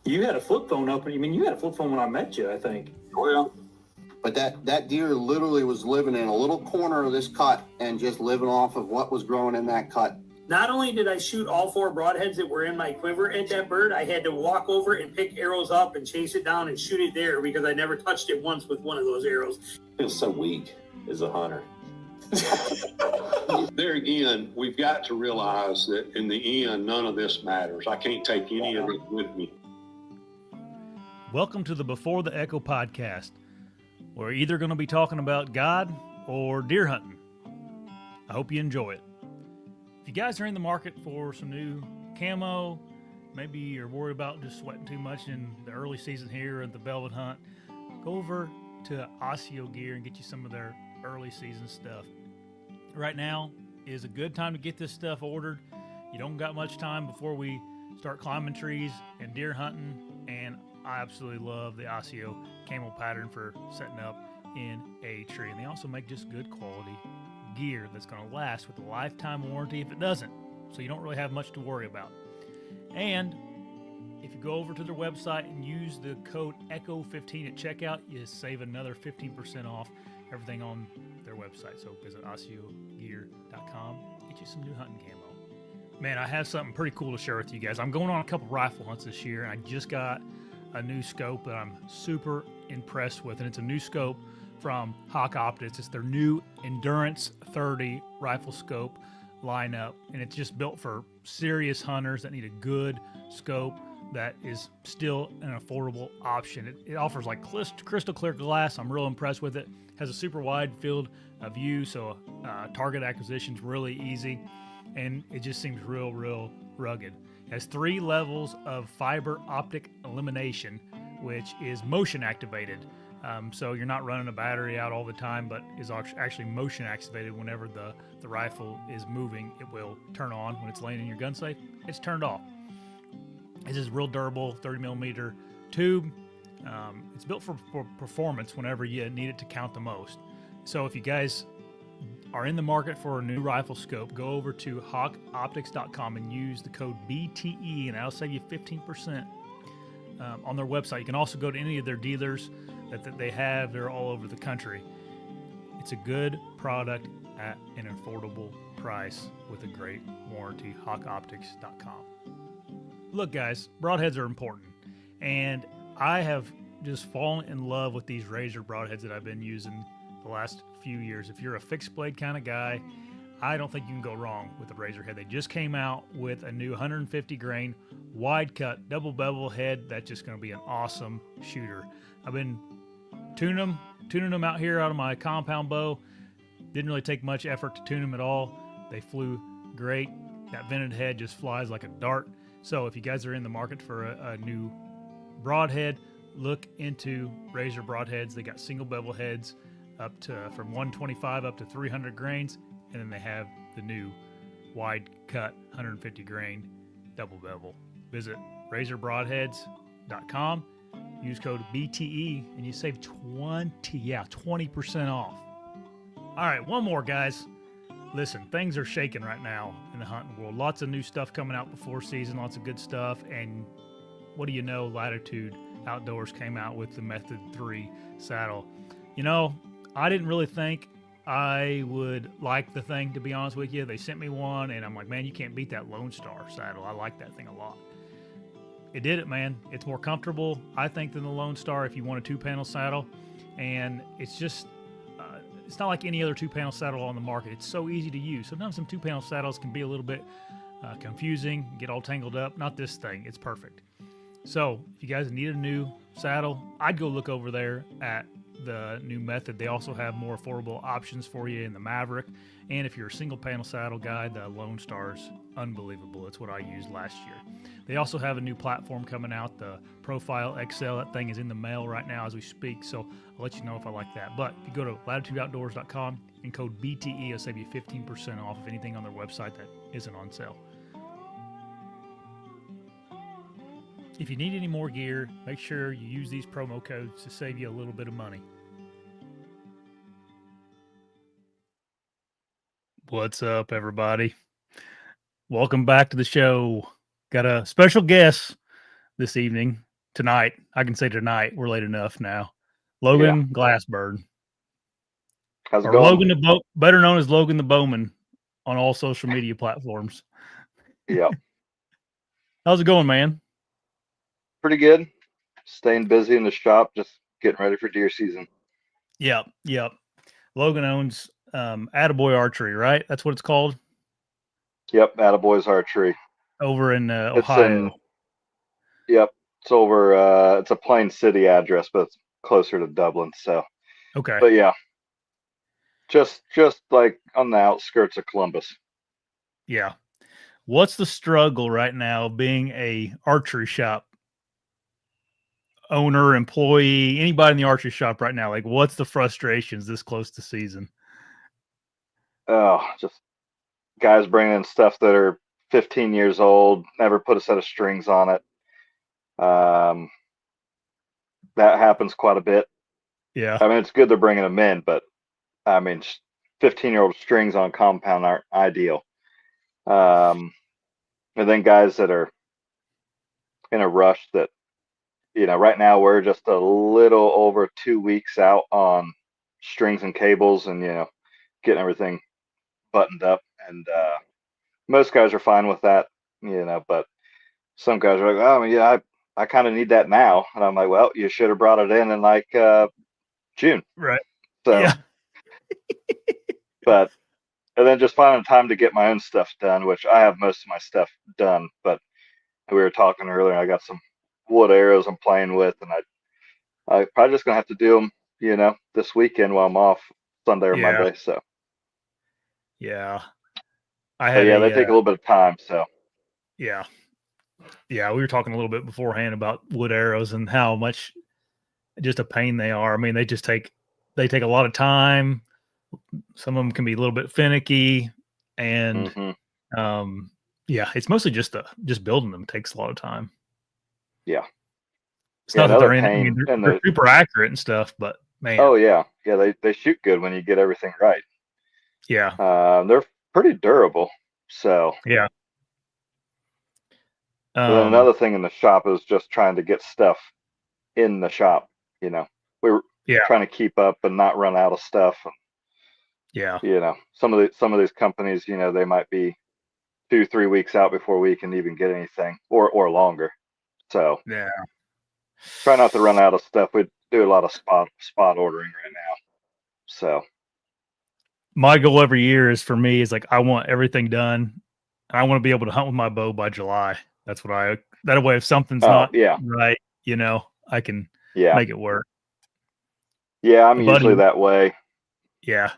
You had a flip phone open. I mean, you had a flip phone when I met you, I think. Oh, yeah. But that deer literally was living in a little corner of this cut and just living off of what was growing in that cut. Not only did I shoot all 4 broadheads that were in my quiver at that bird, I had to walk over and pick arrows up and chase it down and shoot it there because I never touched it once with one of those arrows. I feel so weak as a hunter. There again, we've got to realize that in the end, none of this matters. I can't take any of it with me. Welcome to the Before the Echo podcast. We're either going to be talking about God or deer hunting. I hope you enjoy it. If you guys are in the market for some new camo, maybe you're worried about just sweating too much in the early season here at the velvet hunt, go over to ASIO Gear and get you some of their early season stuff. Right now is a good time to get this stuff ordered. You don't got much time before we start climbing trees and deer hunting, and I absolutely love the ASIO camo pattern for setting up in a tree. And they also make just good quality gear that's going to last with a lifetime warranty if it doesn't. So you don't really have much to worry about. And if you go over to their website and use the code ECHO15 at checkout, you save another 15% off everything on their website. So visit ASIOgear.com, get you some new hunting camo. Man, I have something pretty cool to share with you guys. I'm going on a couple rifle hunts this year, and I just got a new scope that I'm super impressed with, and it's a new scope from Hawke Optics. It's their new Endurance 30 rifle scope lineup, and it's just built for serious hunters that need a good scope that is still an affordable option. It offers like crystal clear glass. I'm real impressed with it. Has a super wide field of view, so target acquisition is really easy, and it just seems real rugged. It has 3 levels of fiber optic illumination, which is motion activated. So you're not running a battery out all the time, but is actually motion activated. Whenever the rifle is moving, it will turn on. When it's laying in your gun safe, it's turned off. It's this real durable 30 millimeter tube. It's built for performance whenever you need it to count the most. So if you guys are in the market for a new rifle scope, go over to hawkeoptics.com and use the code BTE, and that'll save you 15% on their website. You can also go to any of their dealers that they have. They're all over the country. It's a good product at an affordable price with a great warranty. hawkeoptics.com. Look, guys, broadheads are important, and I have just fallen in love with these Razor broadheads that I've been using the last few years. If you're a fixed blade kind of guy, I don't think you can go wrong with the Razor head. They just came out with a new 150 grain wide cut double bevel head that's just going to be an awesome shooter. I've been tuning them out here out of my compound bow. Didn't really take much effort to tune them at all. They flew great. That vented head just flies like a dart. So if you guys are in the market for a new broadhead, look into Razor broadheads. They got single bevel heads up to from 125 up to 300 grains, and then they have the new wide cut 150 grain double bevel. Visit razorbroadheads.com, use code BTE, and you save 20% off. All right, one more, guys. Listen, things are shaking right now in the hunting world. Lots of new stuff coming out before season, lots of good stuff. And what do you know? Latitude Outdoors came out with the Method 3 saddle. You know, I didn't really think I would like the thing, to be honest with you. They sent me one, and I'm like, man, you can't beat that Lone Star saddle. I like that thing a lot. It did it, man. It's more comfortable, I think, than the Lone Star if you want a 2-panel saddle. And it's just... it's not like any other 2-panel saddle on the market. It's so easy to use. Sometimes some 2-panel saddles can be a little bit confusing, get all tangled up. Not this thing. It's perfect. So if you guys need a new saddle, I'd go look over there at the new Method. They also have more affordable options for you in the Maverick. And if you're a single-panel saddle guy, the Lone Star's unbelievable. It's what I used last year. They also have a new platform coming out, the Profile XL. That thing is in the mail right now as we speak, so I'll let you know if I like that. But if you go to latitudeoutdoors.com and code BTE, it'll save you 15% off of anything on their website that isn't on sale. If you need any more gear, make sure you use these promo codes to save you a little bit of money. What's up, everybody? Welcome back to the show. Got a special guest this evening. tonight. I can say tonight. We're late enough now. Logan Glassburn. How's it Or going? Logan better known as Logan the Bowman on all social media platforms. Yep. How's it going, man? Pretty good. Staying busy in the shop, just getting ready for deer season. Yep. Logan owns Attaboy Archery, right? That's what it's called? Yep, Attaboy's Archery. Over in It's Ohio. Yep. It's over it's a Plain City address, but it's closer to Dublin, so. Okay. But yeah. Just like on the outskirts of Columbus. Yeah. What's the struggle right now being a archery shop owner, employee, anybody in the archery shop right now? Like, what's the frustrations this close to season? Oh, just guys bringing in stuff that are 15 years old, never put a set of strings on it. That happens quite a bit. Yeah. I mean, it's good they're bringing them in, but I mean, 15-year-old strings on compound aren't ideal. And then guys that are in a rush that, right now we're just a little over 2 weeks out on strings and cables and, getting everything buttoned up. And most guys are fine with that, but some guys are like, oh, yeah, I kind of need that now. And I'm like, well, you should have brought it in like June. Right. So, yeah. But, and then just finding time to get my own stuff done, which I have most of my stuff done. But we were talking earlier, I got some wood arrows I'm playing with, and I probably just going to have to do them, this weekend while I'm off Sunday or Monday. So, yeah. They take a little bit of time. So, yeah. Yeah. We were talking a little bit beforehand about wood arrows and how much just a pain they are. I mean, they take a lot of time. Some of them can be a little bit finicky, and it's mostly just building them takes a lot of time. Yeah. It's not that they're super accurate and stuff, but man. Oh yeah. Yeah. They shoot good when you get everything right. Yeah. They're pretty durable. So yeah. And then another thing in the shop is just trying to get stuff in the shop. We were trying to keep up and not run out of stuff. And, some of these companies, they might be 2-3 weeks out before we can even get anything, or longer. So try not to run out of stuff. We do a lot of spot ordering right now. So my goal every year is like I want everything done. I want to be able to hunt with my bow by July. That's what that way if something's not right, I can make it work. Yeah, I'm usually that way. Yeah.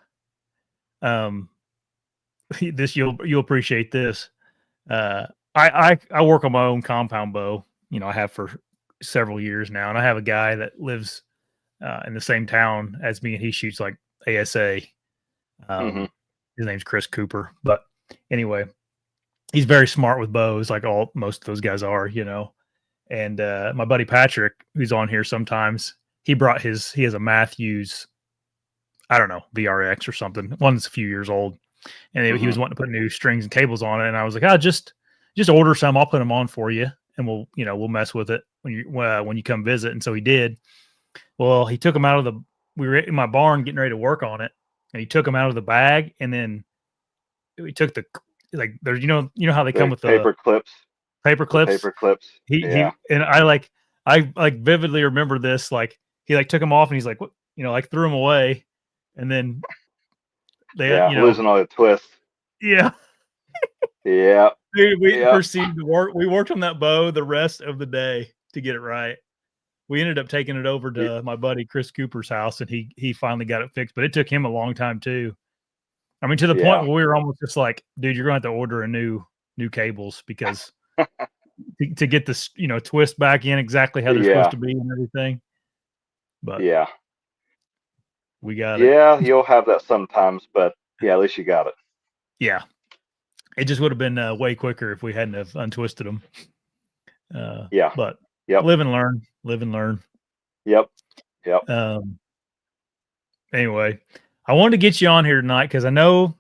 This you'll appreciate this. I work on my own compound bow. I have for several years now, and I have a guy that lives in the same town as me, and he shoots like ASA. His name's Chris Cooper, but anyway, he's very smart with bows, like most of those guys are, And my buddy Patrick, who's on here sometimes, he has a Matthews, I don't know, VRX or something, one that's a few years old, and he was wanting to put new strings and cables on it, and I was like, just order some, I'll put them on for you, and we'll mess with it when you come visit. And so he did. Well, he took them out of we were in my barn getting ready to work on it, and he took them out of the bag, and then he took like there's how they come with paper clips. Paper clips. Paper clips. He and I vividly remember this. Like he took them off and he's like, what, threw them away, and then they losing all the twists. Yeah. Yeah. Dude, we proceeded to work. We worked on that bow the rest of the day to get it right. We ended up taking it over to my buddy Chris Cooper's house, and he finally got it fixed. But it took him a long time too. I mean, to the point where we were almost just like, dude, you're going to have to order a new cables because to get this, twist back in exactly how they're supposed to be and everything. But we got it. Yeah, you'll have that sometimes, but at least you got it. Yeah. It just would have been way quicker if we hadn't have untwisted them. But live and learn. Yep. Anyway, I wanted to get you on here tonight because I know,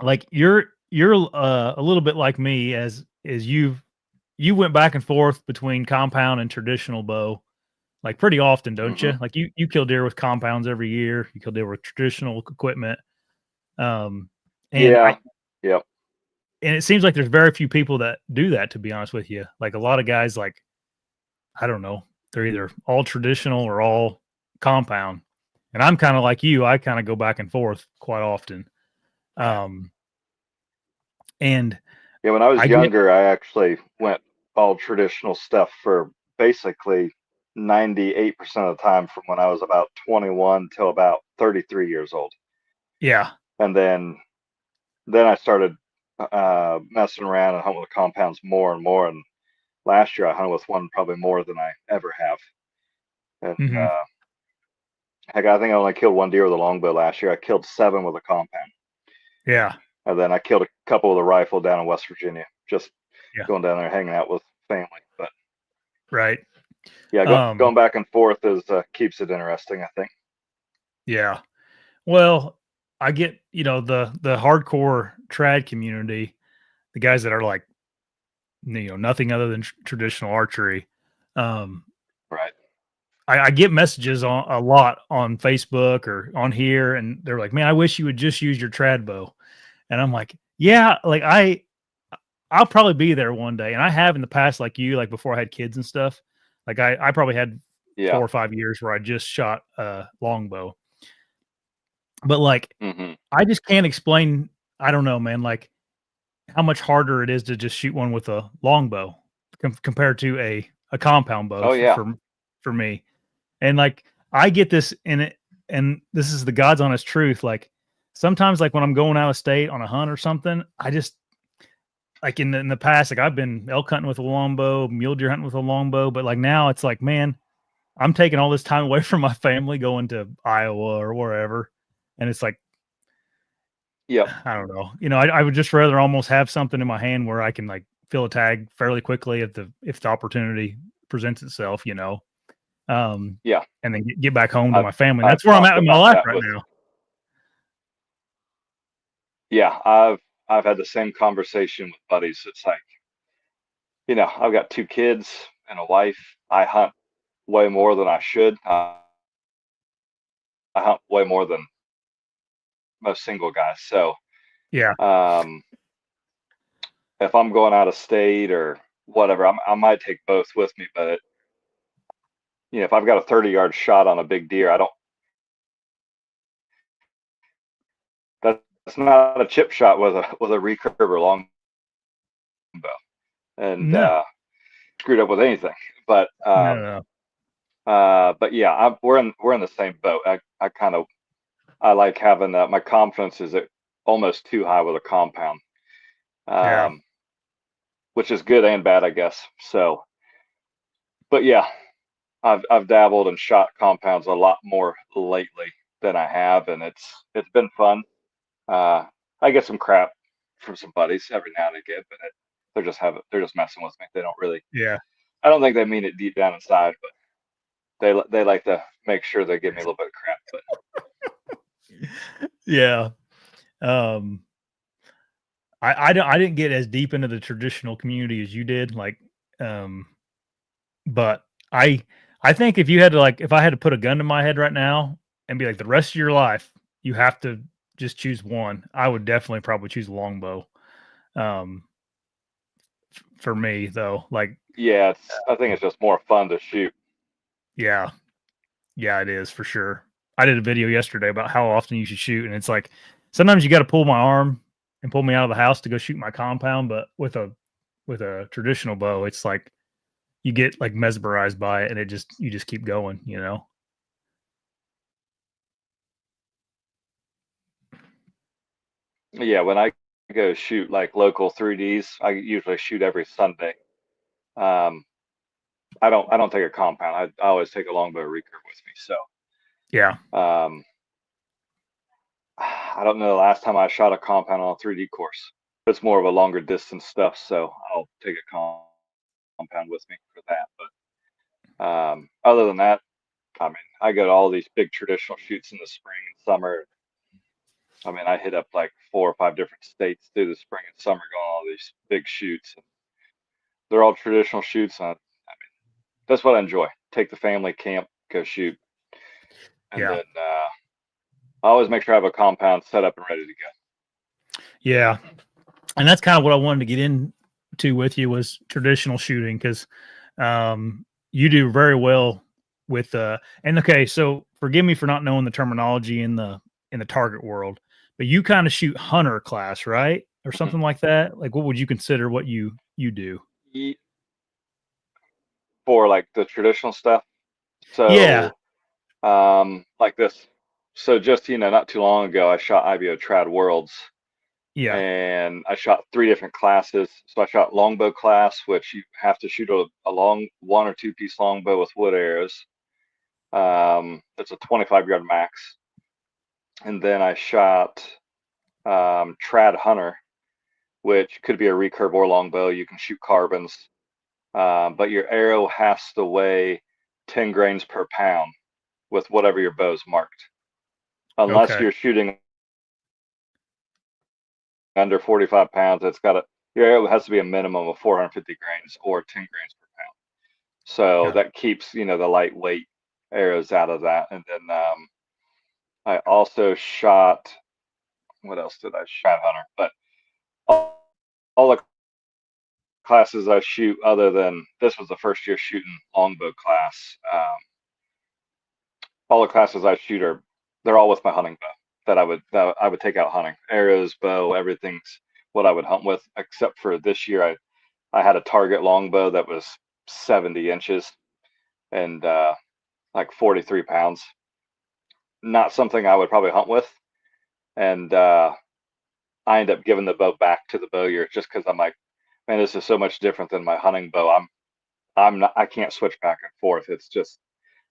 like, you're a little bit like me as you've you went back and forth between compound and traditional bow, like pretty often, don't you? Like you kill deer with compounds every year. You kill deer with traditional equipment. And Yeah. Yep. and it seems like there's very few people that do that, to be honest with you. Like a lot of guys, like, I don't know, they're either all traditional or all compound. And I'm kind of like you. I kind of go back and forth quite often. And Yeah, when I was I get, younger, I actually went all traditional stuff for basically 98% of the time from when I was about 21 till about 33 years old. yeah. And then I started messing around and hunting with compounds more and more. And last year I hunted with one probably more than I ever have. And Hmm. heck, I think I only killed one deer with a longbow last year. I killed 7 with a compound. Yeah. And then I killed a couple with a rifle down in West Virginia, just Yeah. going down there hanging out with family. But Right. yeah, going back and forth is keeps it interesting, I think. Yeah. Well, I get, the hardcore trad community, the guys that are like, nothing other than traditional archery. Right. I get messages a lot on Facebook or on here, and they're like, "Man, I wish you would just use your trad bow." And I'm like, "Yeah, like I'll probably be there one day." And I have in the past, like you, like before I had kids and stuff. Like I probably had Yeah. 4 or 5 years where I just shot a longbow. But like I just can't explain, I don't know, man, like how much harder it is to just shoot one with a longbow compared to a compound bow Oh yeah. for me. And like I get this in it, and this is the God's honest truth. Like sometimes, like when I'm going out of state on a hunt or something, I just like in the past, like I've been elk hunting with a longbow, mule deer hunting with a longbow, but like now it's like, man, I'm taking all this time away from my family going to Iowa or wherever, and it's like, Yep. I don't know, I would just rather almost have something in my hand where I can like fill a tag fairly quickly if the opportunity presents itself, Yeah. and then get back home to I've my family. And I've that's where I'm talked at in my about life that right with now. yeah, I've had the same conversation with buddies. It's like, I've got 2 kids and a wife. I hunt way more than I should. I hunt way more than most single guys. So, Yeah. if I'm going out of state or whatever, I might take both with me. But if I've got a 30-yard shot on a big deer, that's not a chip shot with a recurve or longbow, and No, screwed up with anything. But no. but yeah, we're in the same boat. I like having my confidence is almost too high with a compound, Yeah. which is good and bad, I guess. So, but yeah, I've dabbled and shot compounds a lot more lately than I have, and it's been fun. I get some crap from some buddies every now and again, but they're just messing with me. They don't really. Yeah. I don't think they mean it deep down inside, but they like to make sure they give me a little bit of crap. But Yeah. Um, I didn't get as deep into the traditional community as you did. Like, but I think if you had to if I had to put a gun to my head right now and be like the rest of your life, you have to just choose one, I would definitely probably choose a longbow. Um, for me though, like, yeah, I think it's just more fun to shoot. yeah, yeah, it is for sure. I did a video yesterday about how often you should shoot, and it's like sometimes you got to pull my arm and pull me out of the house to go shoot my compound, but with a traditional bow, it's like you get like mesmerized by it, and you just keep going, Yeah, when I go shoot like local 3Ds, I usually shoot every Sunday. Um, I don't take a compound. I always take a longbow recurve with me. So Yeah. I don't know the last time I shot a compound on a 3D course. It's more of a longer distance stuff, so I'll take a compound with me for that. But other than that, I mean, I go to all these big traditional shoots in the spring and summer. I mean, I hit up like 4 or 5 different states through the spring and summer, going all these big shoots. they're all traditional shoots. I mean, that's what I enjoy. Take the family camp, go shoot, and Yeah. then I always make sure I have a compound set up and ready to go. Yeah. And that's kind of what I wanted to get into with you was traditional shooting because you do very well with and okay, so forgive me for not knowing the terminology in the target world, but you kind of shoot hunter class, right? Or something like that. Like what would you consider what you do? For like the traditional stuff. Yeah. So like this. So just not too long ago, I shot AIO Trad Worlds, Yeah. and I shot 3 different classes. So I shot longbow class, which you have to shoot a long 1 or 2 piece longbow with wood arrows. It's a 25-yard max. And then I shot Trad Hunter, which could be a recurve or longbow. You can shoot carbons, but your arrow has to weigh 10 grains per pound with whatever your bow's marked. Unless Okay. you're shooting under 45 pounds, your arrow has to be a minimum of 450 grains or 10 grains per pound. So that keeps the lightweight arrows out of that. And then I also shot, what else did I shot? Hunter, but all the classes I shoot, other than this was the first year shooting longbow class. All the classes I shoot they're all with my hunting bow that I would take out hunting. Arrows, bow, everything's what I would hunt with, except for this year I had a target longbow that was 70 inches and like 43 pounds. Not something I would probably hunt with. And I end up giving the bow back to the bowyer just because I'm like, man, this is so much different than my hunting bow. I can't switch back and forth. It's just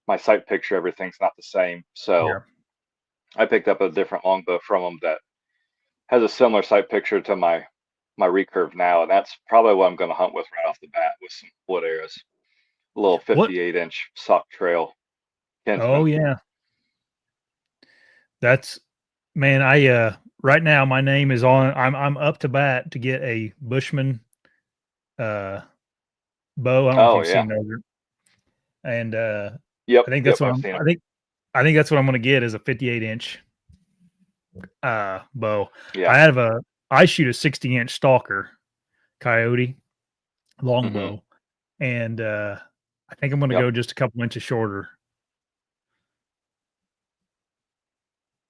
my sight picture, everything's not the same. So Yeah. I picked up a different longbow from them that has a similar sight picture to my recurve now, and that's probably what I'm going to hunt with right off the bat with some wood arrows. A little What? 58-inch sock trail Kinsman. Oh yeah. That's man, I right now my name is on I'm up to bat to get a Bushman bow. I don't know if Oh you've yeah. seen those. And Yep. I think that's what I've seen I them. think that's what I'm gonna get is a 58-inch bow. Yeah. I shoot a 60-inch stalker coyote longbow, and I think I'm gonna Yep. go just a couple inches shorter.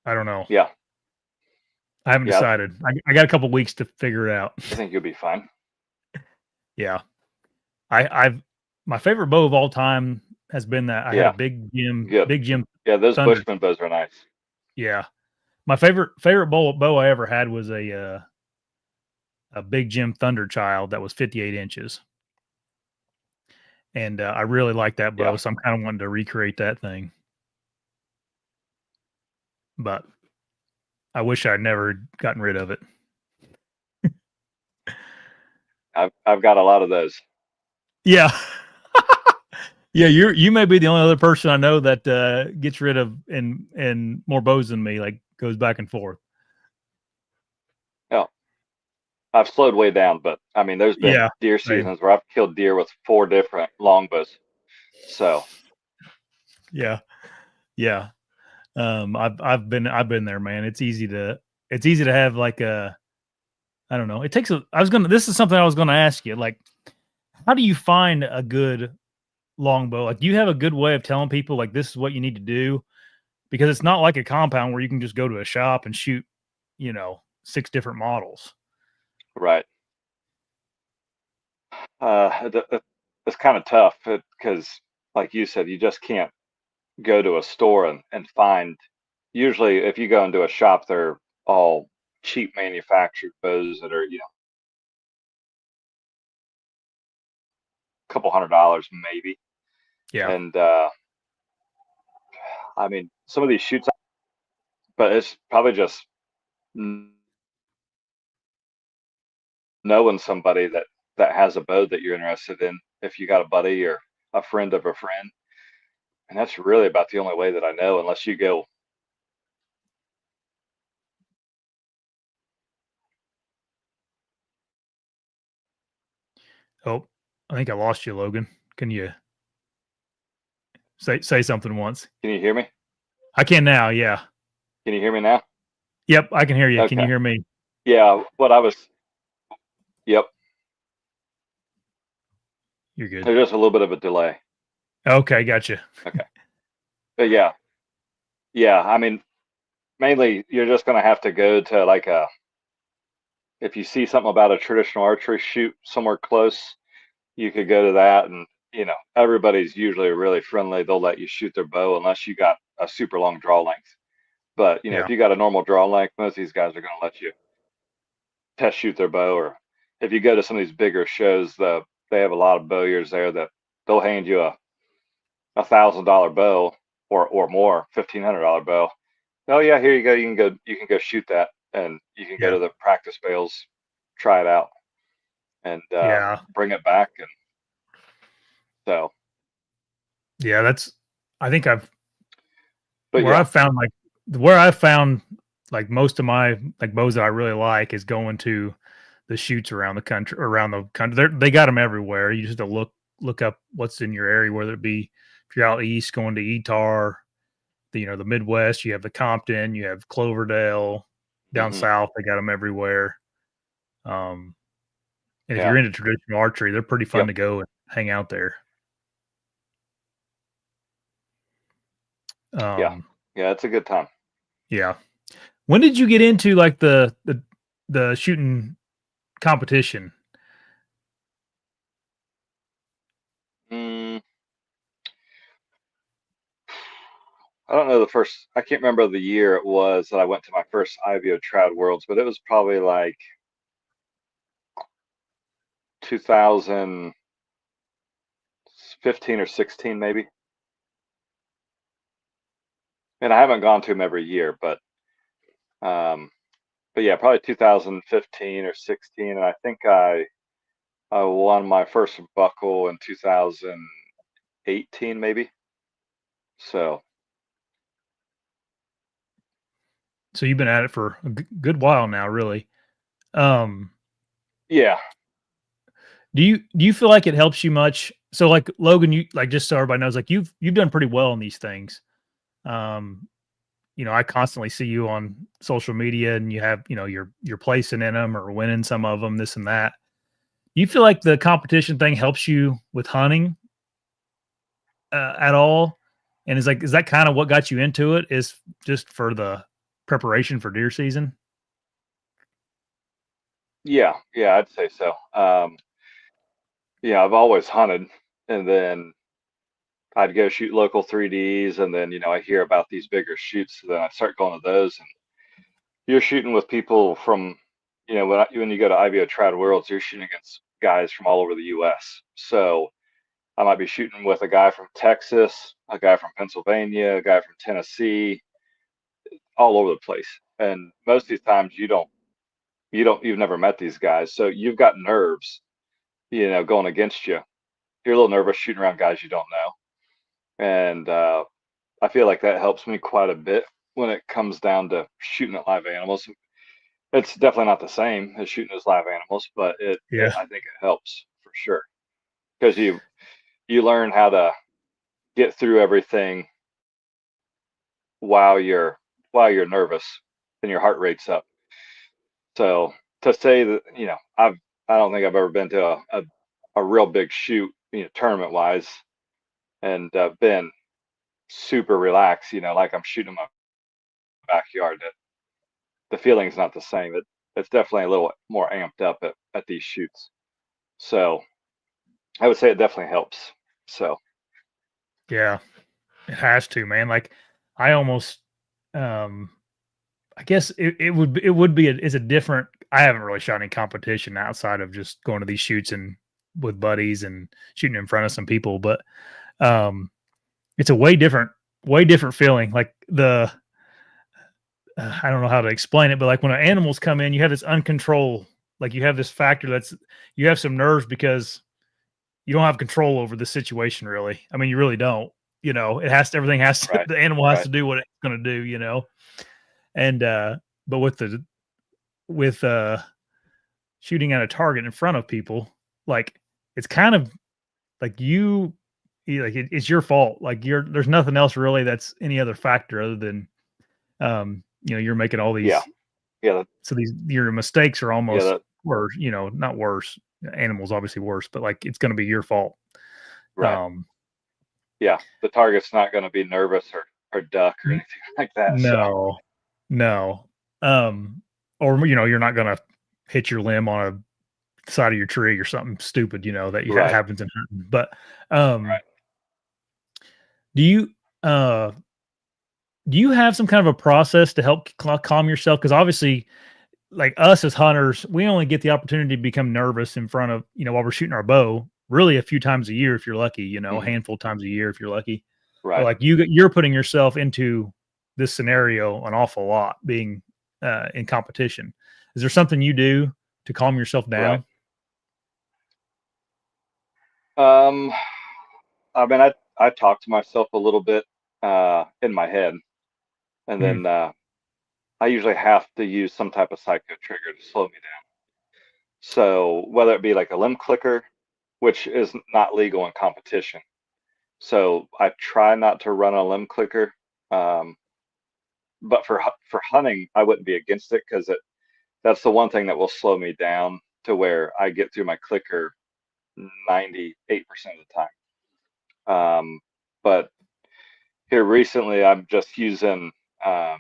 I don't know. Yeah. I haven't Yeah. decided. I got a couple weeks to figure it out. I think you'll be fine. Yeah. I've my favorite bow of all time has been that I had a Yeah. big Jim Good. Yeah, those Thunder. Bushman bows are nice. Yeah. My favorite bow I ever had was a big Jim Thunder Child that was 58 inches. And I really like that bow, Yeah. so I'm kind of wanting to recreate that thing. But I wish I'd never gotten rid of it. I've got a lot of those. Yeah. Yeah, you may be the only other person I know that gets rid of and more bows than me, like goes back and forth. Yeah. I've slowed way down, but I mean, there's been Yeah, deer same. seasons where I've killed deer with 4 different longbows. So Yeah. I've been there, man. It's easy to have like I don't know. This is something I was gonna ask you. Like, how do you find a good longbow? Like, do you have a good way of telling people like this is what you need to do? Because it's not like a compound where you can just go to a shop and shoot, 6 different models. right. It's kind of tough because, like you said, you just can't go to a store and find. Usually, if you go into a shop, they're all cheap manufactured bows that are a couple $100 maybe. Yeah. And I mean, some of these shoots, but it's probably just knowing somebody that has a bow that you're interested in. If you got a buddy or a friend of a friend, and that's really about the only way that I know, unless you go. Oh, I think I lost you, Logan. Can you say something once? Can you hear me? I can now. Yeah. Can you hear me now? Yep. I can hear you. Can you Okay. hear me? Yeah. Yep. You're good. There's just a little bit of a delay. Okay. Gotcha. Okay. But yeah. Yeah. I mean, mainly you're just going to have to go to like if you see something about a traditional archery shoot somewhere close, you could go to that, and everybody's usually really friendly. They'll let you shoot their bow unless you got a super long draw length. But Yeah. if you got a normal draw length, most of these guys are going to let you test shoot their bow. Or if you go to some of these bigger shows, they have a lot of bowyers there that they'll hand you a $1,000 bow or more, $1,500 bow. Oh yeah, here you go. You can go shoot that, and you can go Yeah. to the practice bales, try it out, and Yeah. bring it back. And so, Yeah. I think but I've found like most of my like bows that I really like is going to the shoots around the country. They got them everywhere. You just have to look up what's in your area, whether it be if you're out east going to Etar, the Midwest, you have the Compton, you have Cloverdale. Down south, they got them everywhere. And if you're into traditional archery, they're pretty fun to go and hang out there. Yeah, it's a good time. Yeah. When did you get into like the shooting competition? I don't know I can't remember the year it was that I went to my first AIO Trad Worlds, but it was probably like 2015 or 16 maybe. And I haven't gone to them every year, but yeah, probably 2015 or 16. And I think I won my first buckle in 2018 maybe. So you've been at it for a good while now, really. Yeah. Do you feel like it helps you much? So like Logan, you like, just so everybody knows, like you've done pretty well in these things. I constantly see you on social media, and you have, you're placing in them or winning some of them, this and that. Do you feel like the competition thing helps you with hunting at all? And is that kind of what got you into it, is just for the preparation for deer season? Yeah, I'd say so. I've always hunted, and then I'd go shoot local 3Ds, and then I hear about these bigger shoots, so then I start going to those, and you're shooting with people from when you go to AIO Trad Worlds, you're shooting against guys from all over the U.S. So I might be shooting with a guy from Texas, a guy from Pennsylvania, a guy from Tennessee, all over the place. And most of these times you've never met these guys, so you've got nerves, going against you. You're a little nervous shooting around guys you don't know, and I feel like that helps me quite a bit when it comes down to shooting at live animals. It's definitely not the same as shooting as live animals, but I think it helps for sure, because you learn how to get through everything while you're nervous and your heart rate's up. So to say that, I don't think I've ever been to a real big shoot, tournament wise, and been super relaxed, like I'm shooting in my backyard. The feeling's not the same. It's definitely a little more amped up at these shoots. So I would say it definitely helps. So yeah, it has to, man. Like I almost, I guess it would be it's a different. I haven't really shot any competition outside of just going to these shoots and with buddies and shooting in front of some people, but it's a way different feeling. Like I don't know how to explain it, but like when animals come in, you have this uncontrolled, like you have this factor you have some nerves because you don't have control over the situation, really. I mean, you really don't. Everything has to, right, the animal has to do what it's going to do, and but with shooting at a target in front of people, like it's kind of like it's your fault. Like there's nothing else really that's any other factor other than, you're making all these. Yeah. So your mistakes are almost that, worse, not worse. Animals obviously worse, but like it's going to be your fault. right. Yeah. The target's not going to be nervous or duck or anything like that. No, no. Or, you're not going to hit your limb on a side of your tree or something stupid, that Right. happens in hunting. But, Right. do you have some kind of a process to help calm yourself? Because obviously, like us as hunters, we only get the opportunity to become nervous in front of, while we're shooting our bow, really a few times a year if you're lucky, a handful of times a year if you're lucky. Right. But like you're putting yourself into this scenario an awful lot, being in competition. Is there something you do to calm yourself down? Right. I mean, I talk to myself a little bit in my head, and then I usually have to use some type of psycho trigger to slow me down. So whether it be like a limb clicker, which is not legal in competition, so I try not to run a limb clicker. But for hunting, I wouldn't be against it because that's the one thing that will slow me down to where I get through my clicker 98% of the time. But here recently, I'm just using a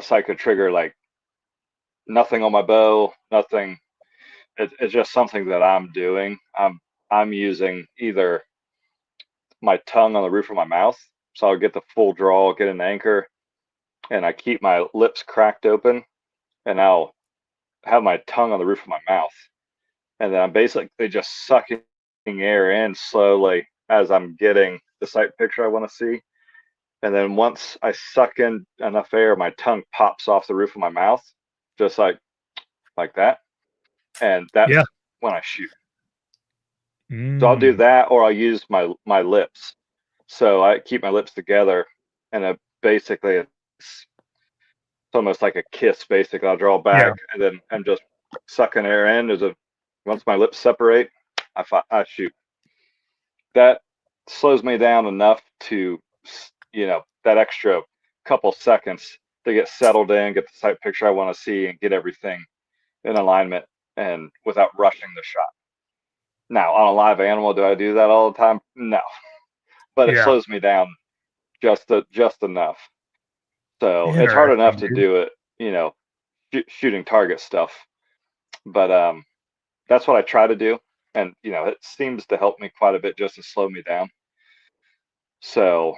psycho trigger, like nothing on my bow, nothing. It's just something that I'm doing. I'm using either my tongue on the roof of my mouth, so I'll get the full draw, get an anchor, and I keep my lips cracked open, and I'll have my tongue on the roof of my mouth, and then I'm basically just sucking air in slowly as I'm getting the sight picture I want to see. And then once I suck in enough air, my tongue pops off the roof of my mouth, just like that. And that's when I shoot. So I'll do that, or I'll use my lips. So I keep my lips together, and basically it's almost like a kiss. Basically, I'll draw back, and then I'm just sucking air in. Once my lips separate, I shoot. That slows me down enough to, that extra couple seconds to get settled in, get the sight picture I want to see, and get everything in alignment and without rushing the shot. Now, on a live animal, do I do that all the time? No, but it slows me down just enough. So it's hard enough to do it, shooting target stuff. But that's what I try to do, and it seems to help me quite a bit just to slow me down. So,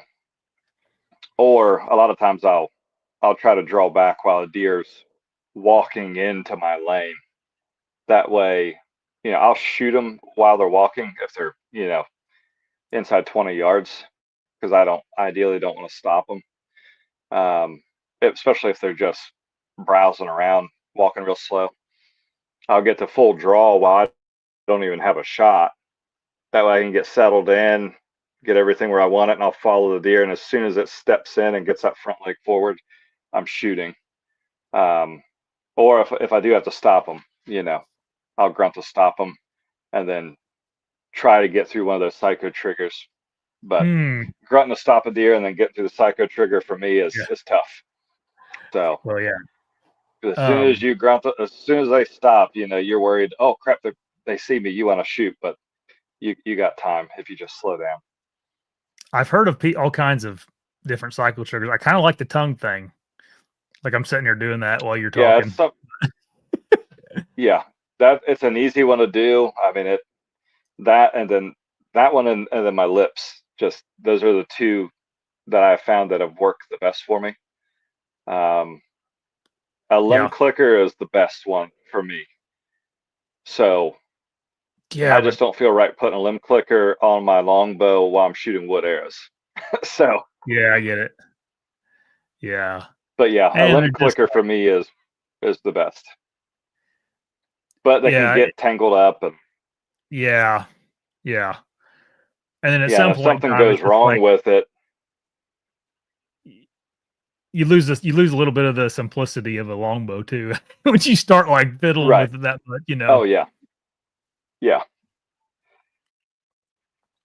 or a lot of times I'll try to draw back while a deer's walking into my lane. That way, I'll shoot them while they're walking if they're, inside 20 yards, because I ideally don't want to stop them. Especially if they're just browsing around, walking real slow. I'll get the full draw while I don't even have a shot. That way I can get settled in, get everything where I want it, and I'll follow the deer. And as soon as it steps in and gets that front leg forward, I'm shooting. Or if I do have to stop them, I'll grunt to stop them, and then try to get through one of those psycho triggers. But grunting to stop a deer and then get through the psycho trigger for me is tough. So, well, as soon as you grunt, as soon as they stop, you're worried. Oh crap! They see me. You want to shoot, but you got time if you just slow down. I've heard of all kinds of different cycle triggers. I kind of like the tongue thing. Like I'm sitting here doing that while you're talking. Yeah, it's an easy one to do. I mean, and then that one and then my lips. Just those are the two that I found that have worked the best for me. A limb clicker is the best one for me. So I just don't feel right putting a limb clicker on my longbow while I'm shooting wood arrows. So I get it. Yeah. But a limb clicker for me is the best. But they can get tangled up and and then at some if point something goes wrong with it, you lose a little bit of the simplicity of a longbow too. Once you start like fiddling with that much, Oh yeah.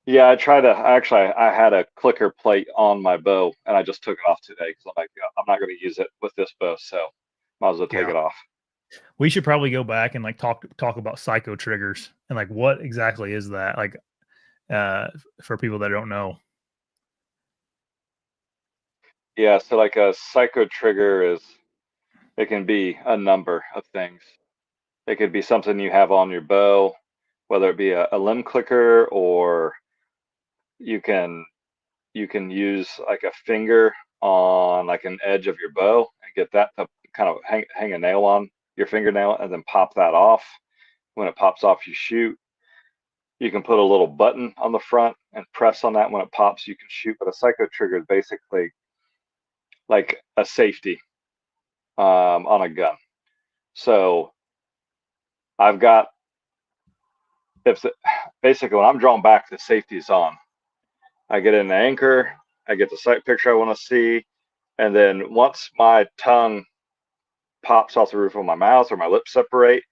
Yeah, I had a clicker plate on my bow and I just took it off today because I'm like, I'm not going to use it with this bow. So might as well take Yeah. it off. We should probably go back and like talk about psycho triggers and like what exactly is that, like for people that don't know. Yeah. So like a psycho trigger it can be a number of things. It could be something you have on your bow, whether it be a limb clicker, or you can use like a finger on like an edge of your bow and get that to kind of hang a nail on your fingernail and then pop that off. When it pops off, you shoot. You can put a little button on the front and press on that. When it pops, you can shoot. But a psycho trigger is basically like a safety on a gun. So I've got, basically when I'm drawn back, the safety's on. I get in the anchor, I get the sight picture I want to see, and then once my tongue pops off the roof of my mouth or my lips separate,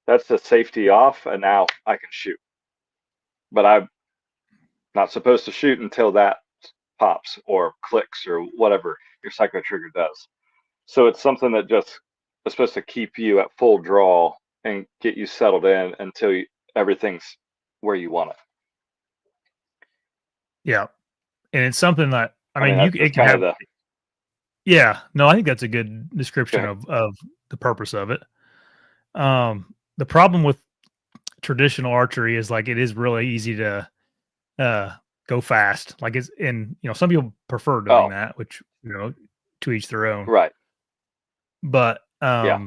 that's the safety off, and now I can shoot. But I'm not supposed to shoot until that pops or clicks or whatever your psycho trigger does. So it's something that just is supposed to keep you at full draw and get you settled in until everything's where you want it. Yeah. And it's something that, I mean, that's it can kind have, of yeah, no, I think that's a good description Go ahead. of the purpose of it. The problem with traditional archery is like, it is really easy to go fast. Like some people prefer doing Oh, that, which, to each their own, right. but, Yeah.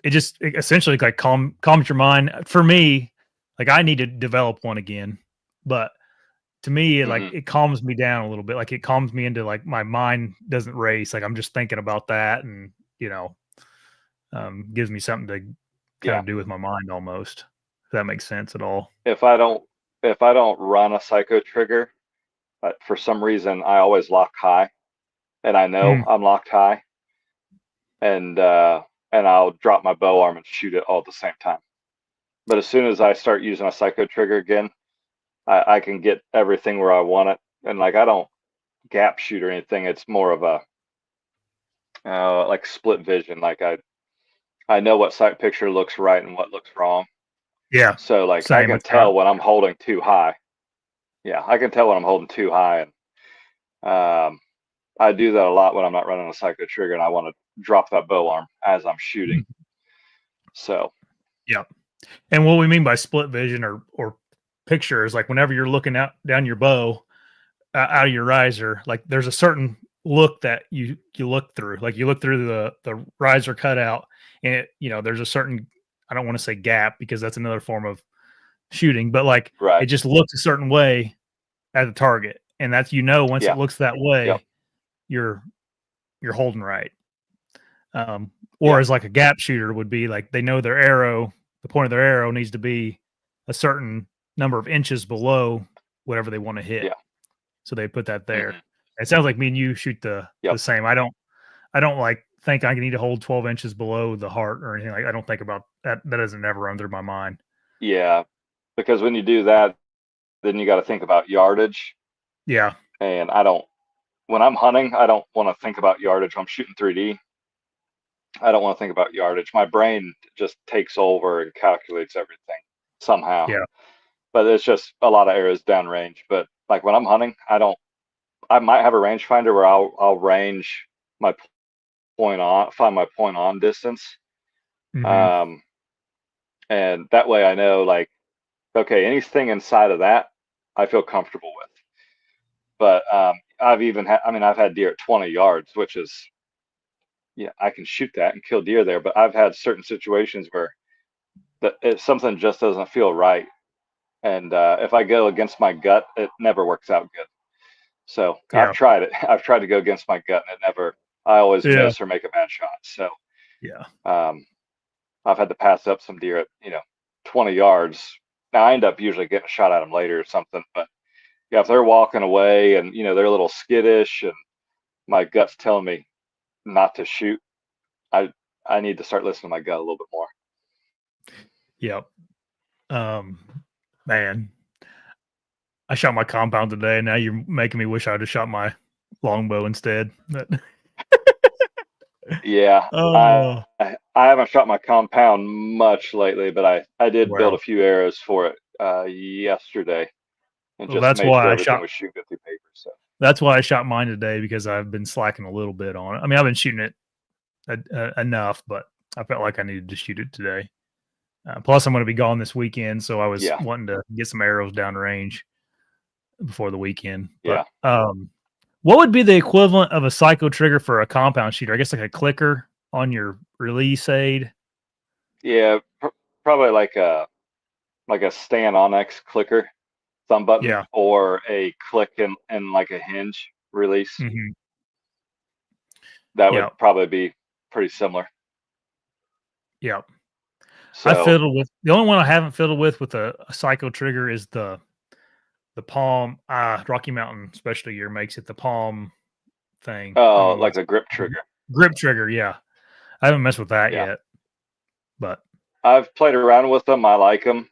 it essentially like calms your mind. For me, like I need to develop one again, but to me, it calms me down a little bit. Like it calms me into like my mind doesn't race. Like I'm just thinking about that, and gives me something to kind of do with my mind almost. If that makes sense at all. If I don't run a psycho trigger, for some reason I always lock high, and I know I'm locked high, and I'll drop my bow arm and shoot it all at the same time. But as soon as I start using a psycho trigger again, I can get everything where I want it, and like I don't gap shoot or anything. It's more of a like split vision. Like I know what sight picture looks right and what looks wrong. Yeah. So like Same. I can tell when I'm holding too high. Yeah, I can tell when I'm holding too high, and I do that a lot when I'm not running a psycho trigger and I want to drop that bow arm as I'm shooting. So yeah. And what we mean by split vision or picture is like whenever you're looking down your bow out of your riser, like there's a certain look that you look through. Like you look through the riser cutout, and there's a certain, I don't want to say gap because that's another form of shooting, but like right. it just looks a certain way at the target, and that's once it looks that way, you're holding right. Or as like a gap shooter would be like they know their arrow, the point of their arrow needs to be a certain number of inches below whatever they want to hit. Yeah. So they put that there. It sounds like me and you shoot the same. I don't like think I need to hold 12 inches below the heart or anything. Like I don't think about that. That doesn't ever run through my mind. Yeah, because when you do that, then you got to think about yardage. Yeah. And when I'm hunting, I don't want to think about yardage. When I'm shooting 3D, I don't want to think about yardage. My brain just takes over and calculates everything somehow. Yeah. But it's just a lot of arrows downrange. But like when I'm hunting, I might have a rangefinder where I'll range my point on, find my point on distance. And that way I know like, okay, anything inside of that, I feel comfortable with. But I've had deer at 20 yards, which is, I can shoot that and kill deer there. But I've had certain situations where something just doesn't feel right. And if I go against my gut, it never works out good. So I've tried it. I've tried to go against my gut, and I always miss or make a bad shot. So I've had to pass up some deer at 20 yards. Now I end up usually getting a shot at them later or something. But yeah, if they're walking away and they're a little skittish, and my gut's telling me not to shoot, I need to start listening to my gut a little bit more. Yep. Man, I shot my compound today, and now you're making me wish I'd have shot my longbow instead. But Yeah, oh, I haven't shot my compound much lately, but I did build a well, few arrows for it yesterday and well, just that's made why sure I everything shot. was shoot good through paper. So That's why I shot mine today, because I've been slacking a little bit on it. I mean, I've been shooting it enough, but I felt like I needed to shoot it today. Plus, I'm going to be gone this weekend, so I was yeah, wanting to get some arrows down range before the weekend. yeah, But what would be the equivalent of a psycho trigger for a compound shooter? I guess like a clicker on your release aid. yeah. Probably like a stand Onyx clicker thumb button Yeah. or a click and like a hinge release. Hmm. That would Yeah. probably be pretty similar. Yeah. I So fiddled with the only one I haven't fiddled with a psycho trigger is the Palm. Rocky Mountain Specialty Gear makes it the Palm thing. I don't oh, know like what the grip trigger. grip trigger. Yeah, I haven't messed with that Yeah, yet, but I've played around with them. I like them.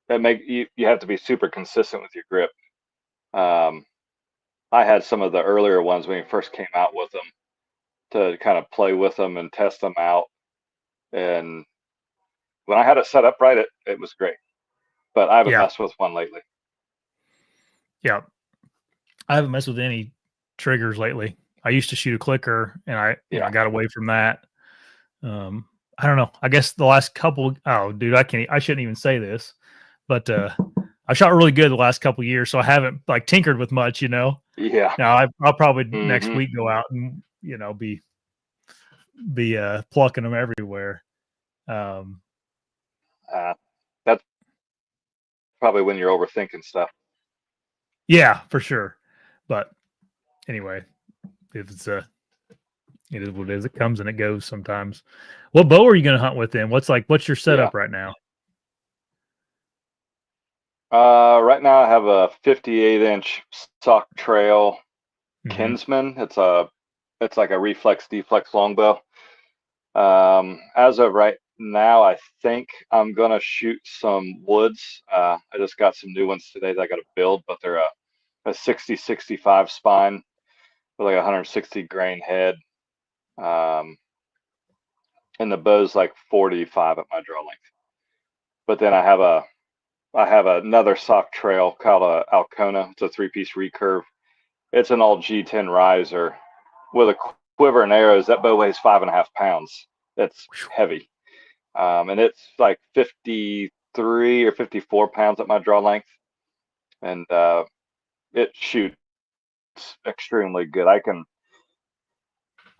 That make you have to be super consistent with your grip. Um, I had some of the earlier ones when you first came out with them to kind of play with them and test them out. And when I had it set up right, it was great. But I haven't yeah, messed with one lately. yeah, I haven't messed with any triggers lately. I used to shoot a clicker, and I Yeah, got away from that. I don't know. I guess the last couple. Oh, dude, I shouldn't even say this, but I shot really good the last couple years, so I haven't like tinkered with much. Now yeah. I'll probably next Hmm. week go out and be plucking them everywhere. Um, That's probably when you're overthinking stuff. yeah, for sure. But anyway, if it's it is what it is. It comes and it goes sometimes. What bow are you going to hunt with then? What's your Yeah. setup right now? Right now I have a 58-inch sock trail Hmm. Kinsman. It's like a reflex deflex longbow. As of right now, I think I'm gonna shoot some woods. I just got some new ones today that I got to build, but they're a 60-65 spine with like 160 grain head. Um, and the bow's like 45 at my draw length. But then I have another sock trail called a Alcona. It's a 3-piece recurve. It's an all G10 riser with a quiver and arrows. That bow weighs 5.5 pounds. It's heavy. And it's like 53 or 54 pounds at my draw length. And it shoots extremely good.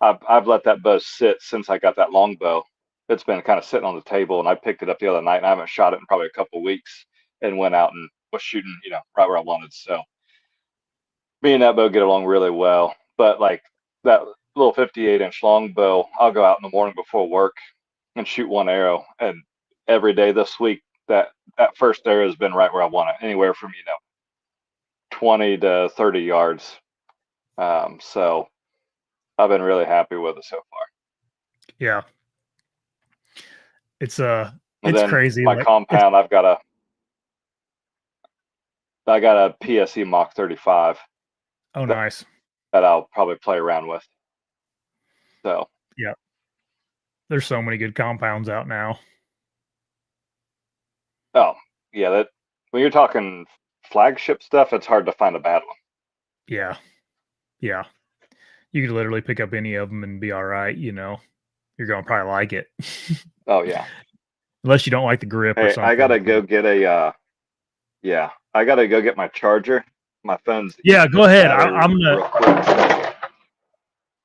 I've let that bow sit since I got that longbow. It's been kind of sitting on the table, and I picked it up the other night, and I haven't shot it in probably a couple of weeks, and went out and was shooting, right where I wanted. So me and that bow get along really well. But like that little 58-inch longbow, I'll go out in the morning before work and shoot one arrow, and every day this week that first arrow has been right where I want it, anywhere from 20 to 30 yards. So I've been really happy with it so far. Yeah, it's And it's then crazy. my Like it's compound, I got a PSE Mach 35 oh that, nice. that I'll probably play around with. So Yeah, there's so many good compounds out now. oh yeah, that when you're talking flagship stuff, it's hard to find a bad one. Yeah, yeah. You could literally pick up any of them and be all right. You're gonna probably like it, Oh yeah. unless you don't like the grip or Hey, I something. gotta go get yeah, I gotta go get my charger. My phone's Yeah, eating go its ahead. battery I'm gonna. real quick.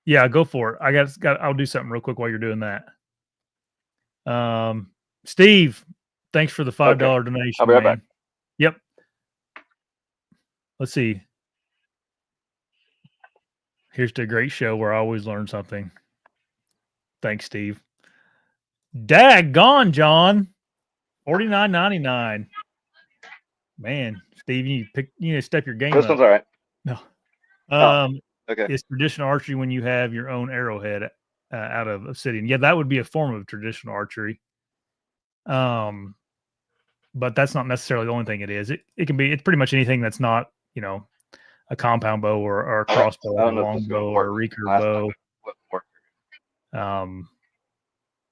Yeah, go for it. I'll do something real quick while you're doing that. Steve, thanks for the $5 Okay, I'll donation, be right back. man. Yep. Let's see. Here's to a great show where I always learn something. Thanks, Steve. Daggone, John. $49.99. Man, Steve, you need to step your game This one's up. all right. No. Oh, okay. It's traditional archery when you have your own arrowhead out of obsidian. Yeah, that would be a form of traditional archery. but that's not necessarily the only thing it is. It can be, it's pretty much anything that's not, a compound bow or a crossbow, I or don't a know if this is longbow, gonna or a work. recurve Last time bow. it wouldn't work.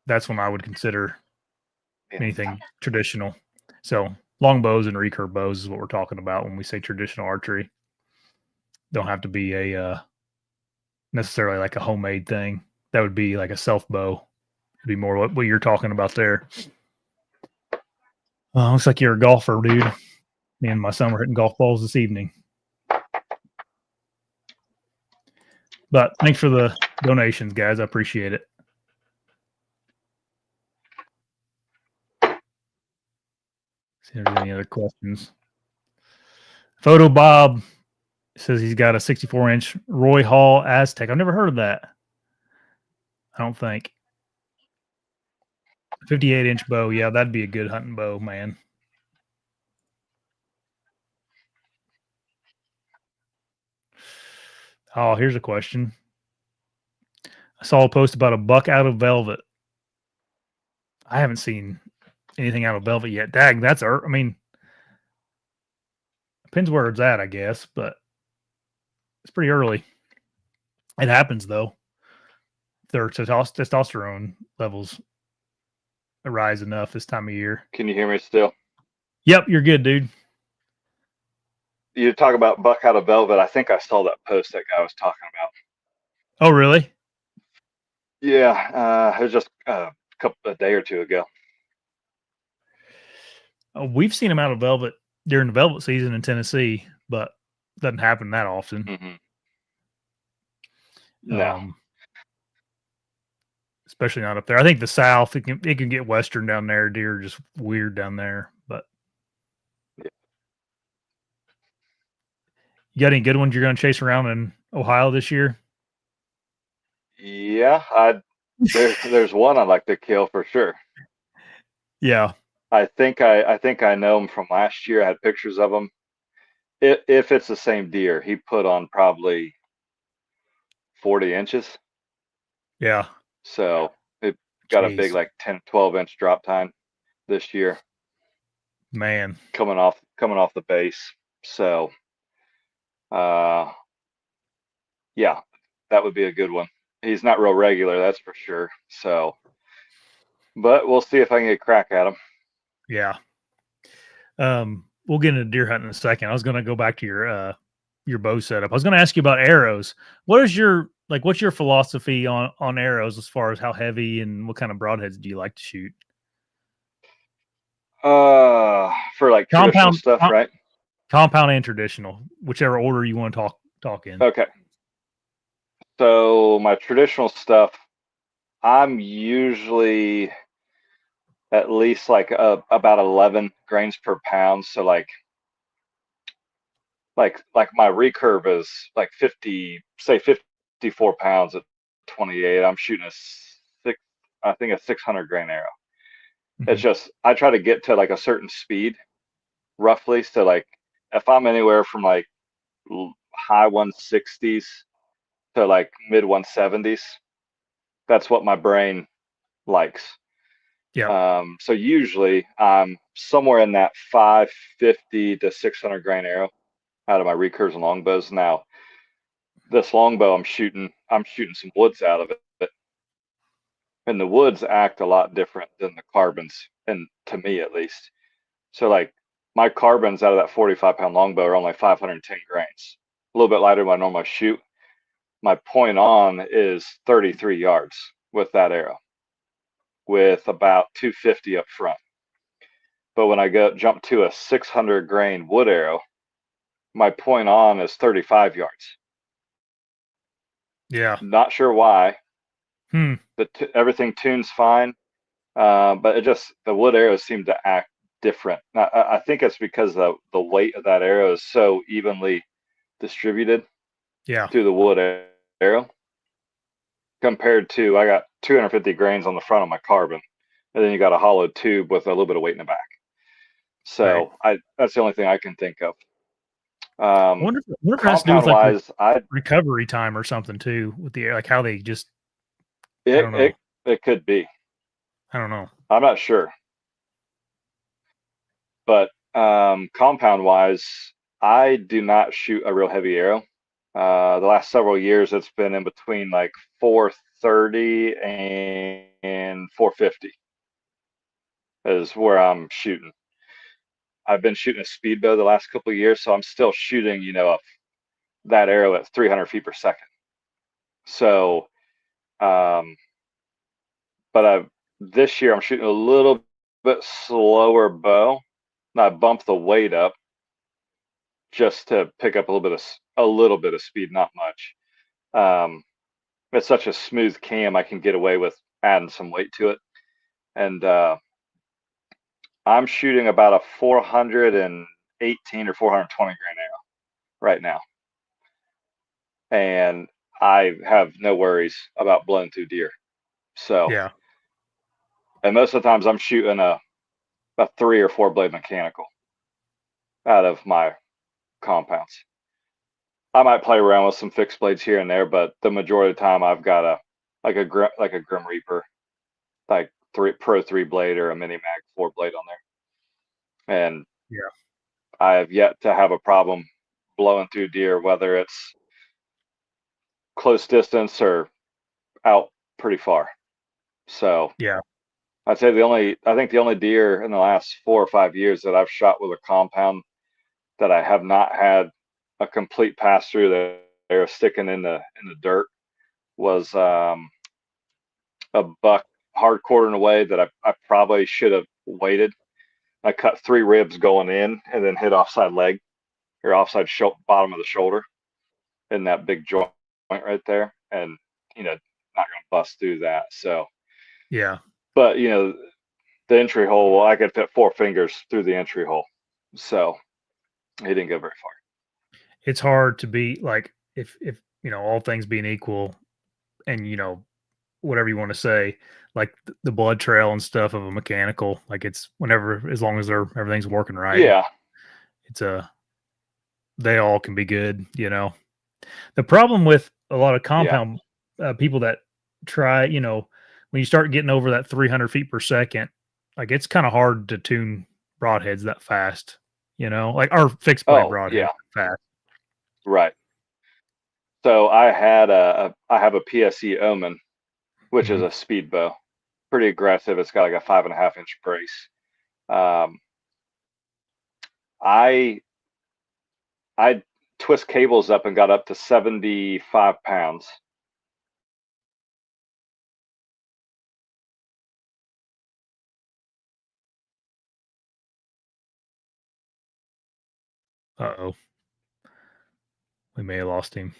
That's when I would consider Yeah. anything traditional. So longbows and recurve bows is what we're talking about when we say traditional archery. Don't have to be a necessarily like a homemade thing. That would be like a self bow. It'd be more what you're talking about there. Looks like you're a golfer, dude. Me and my son were hitting golf balls this evening. But thanks for the donations, guys. I appreciate it. See if there's any other questions. Photo Bob says he's got a 64-inch Roy Hall Aztec. I've never heard of that. I don't think. 58-inch bow. Yeah, that'd be a good hunting bow, man. Oh, here's a question. I saw a post about a buck out of velvet. I haven't seen anything out of velvet yet. Dag, that's I mean, depends where it's at, I guess, but it's pretty early. It happens though. Their testosterone levels rise enough this time of year. Can you hear me still? Yep, you're good, dude. You talk about buck out of velvet. I think I saw that post that guy was talking about. Oh, really? Yeah, it was just a day or two ago. We've seen them out of velvet during the velvet season in Tennessee, but it doesn't happen that often. Mm-hmm. No. Especially not up there. I think the South, it can get western down there. Deer are just weird down there. But you got any good ones you're going to chase around in Ohio this year? Yeah, there's one I'd like to kill for sure. Yeah. I think I know him from last year. I had pictures of him. If it's the same deer, he put on probably 40 inches. Yeah. So it got a big like 10, 12-inch drop time this year. Man. Coming off the base. So yeah, that would be a good one. He's not real regular, that's for sure. So but we'll see if I can get a crack at him. Yeah. We'll get into deer hunting in a second. I was going to go back to your bow setup. I was going to ask you about arrows. What's your philosophy on arrows as far as how heavy and what kind of broadheads do you like to shoot? For like traditional stuff, right? Compound and traditional, whichever order you want to talk in. Okay. So my traditional stuff, I'm usually at least like about 11 grains per pound. So like my recurve is like 54 pounds at 28. I'm shooting I think a 600 grain arrow. Mm-hmm. It's just, I try to get to like a certain speed roughly. So like if I'm anywhere from like high 160s to like mid 170s, that's what my brain likes. Yeah. So usually I'm somewhere in that 550 to 600 grain arrow out of my recurves and longbows. Now, this longbow I'm shooting some woods out of it, and the woods act a lot different than the carbons, and to me at least. So like my carbons out of that 45-pound longbow are only 510 grains, a little bit lighter than I normally shoot. My point on is 33 yards with that arrow, with about 250 up front. But when I jump to a 600 grain wood arrow, my point on is 35 yards. Yeah. Not sure why. Everything tunes fine, but the wood arrows seem to act different. I think it's because the weight of that arrow is so evenly distributed through the wood arrow, compared to I got 250 grains on the front of my carbon, and then you got a hollow tube with a little bit of weight in the back. So that's the only thing I can think of. I wonder if it has to do with like recovery time or something too, with the like how they just. It could be. I don't know. I'm not sure. But compound wise, I do not shoot a real heavy arrow. The last several years, it's been in between like 430 and 450 is where I'm shooting. I've been shooting a speedbow the last couple of years, so I'm still shooting, that arrow at 300 feet per second. So, but this year I'm shooting a little bit slower bow. And I bumped the weight up just to pick up a little bit of speed, not much. It's such a smooth cam, I can get away with adding some weight to it. And I'm shooting about a 418 or 420 grain arrow right now. And I have no worries about blowing through deer. So, Yeah. and most of the times I'm shooting a 3 or 4 blade mechanical out of my compounds. I might play around with some fixed blades here and there, but the majority of the time I've got a Grim Reaper, like Pro 3 blade or a Mini Mag 4 blade on there. And Yeah, I have yet to have a problem blowing through deer, whether it's close distance or out pretty far. So yeah, I'd say I think the only deer in the last 4 or 5 years that I've shot with a compound that I have not had a complete pass through that they're sticking in the dirt was a buck hard quartering away that I probably should have waited. I cut 3 ribs going in and then hit offside leg or offside bottom of the shoulder in that big joint right there, and not gonna bust through that. So, yeah. but the entry hole, well, I could fit 4 fingers through the entry hole, so he didn't go very far. It's hard to be like if all things being equal, and whatever you want to say, like the blood trail and stuff of a mechanical, like it's whenever as long as everything's working right, Yeah, it's they all can be good. The problem with a lot of yeah, compound people that try, when you start getting over that 300 feet per second, like it's kind of hard to tune broadheads that fast, like our fixed blade oh broadheads yeah, fast. right. So I have a PSE Omen, which is Mhm. a speed bow, pretty aggressive. It's got like a 5.5-inch brace. Um, I I twist cables up and got up to 75 pounds. Uh-oh. We may have lost him.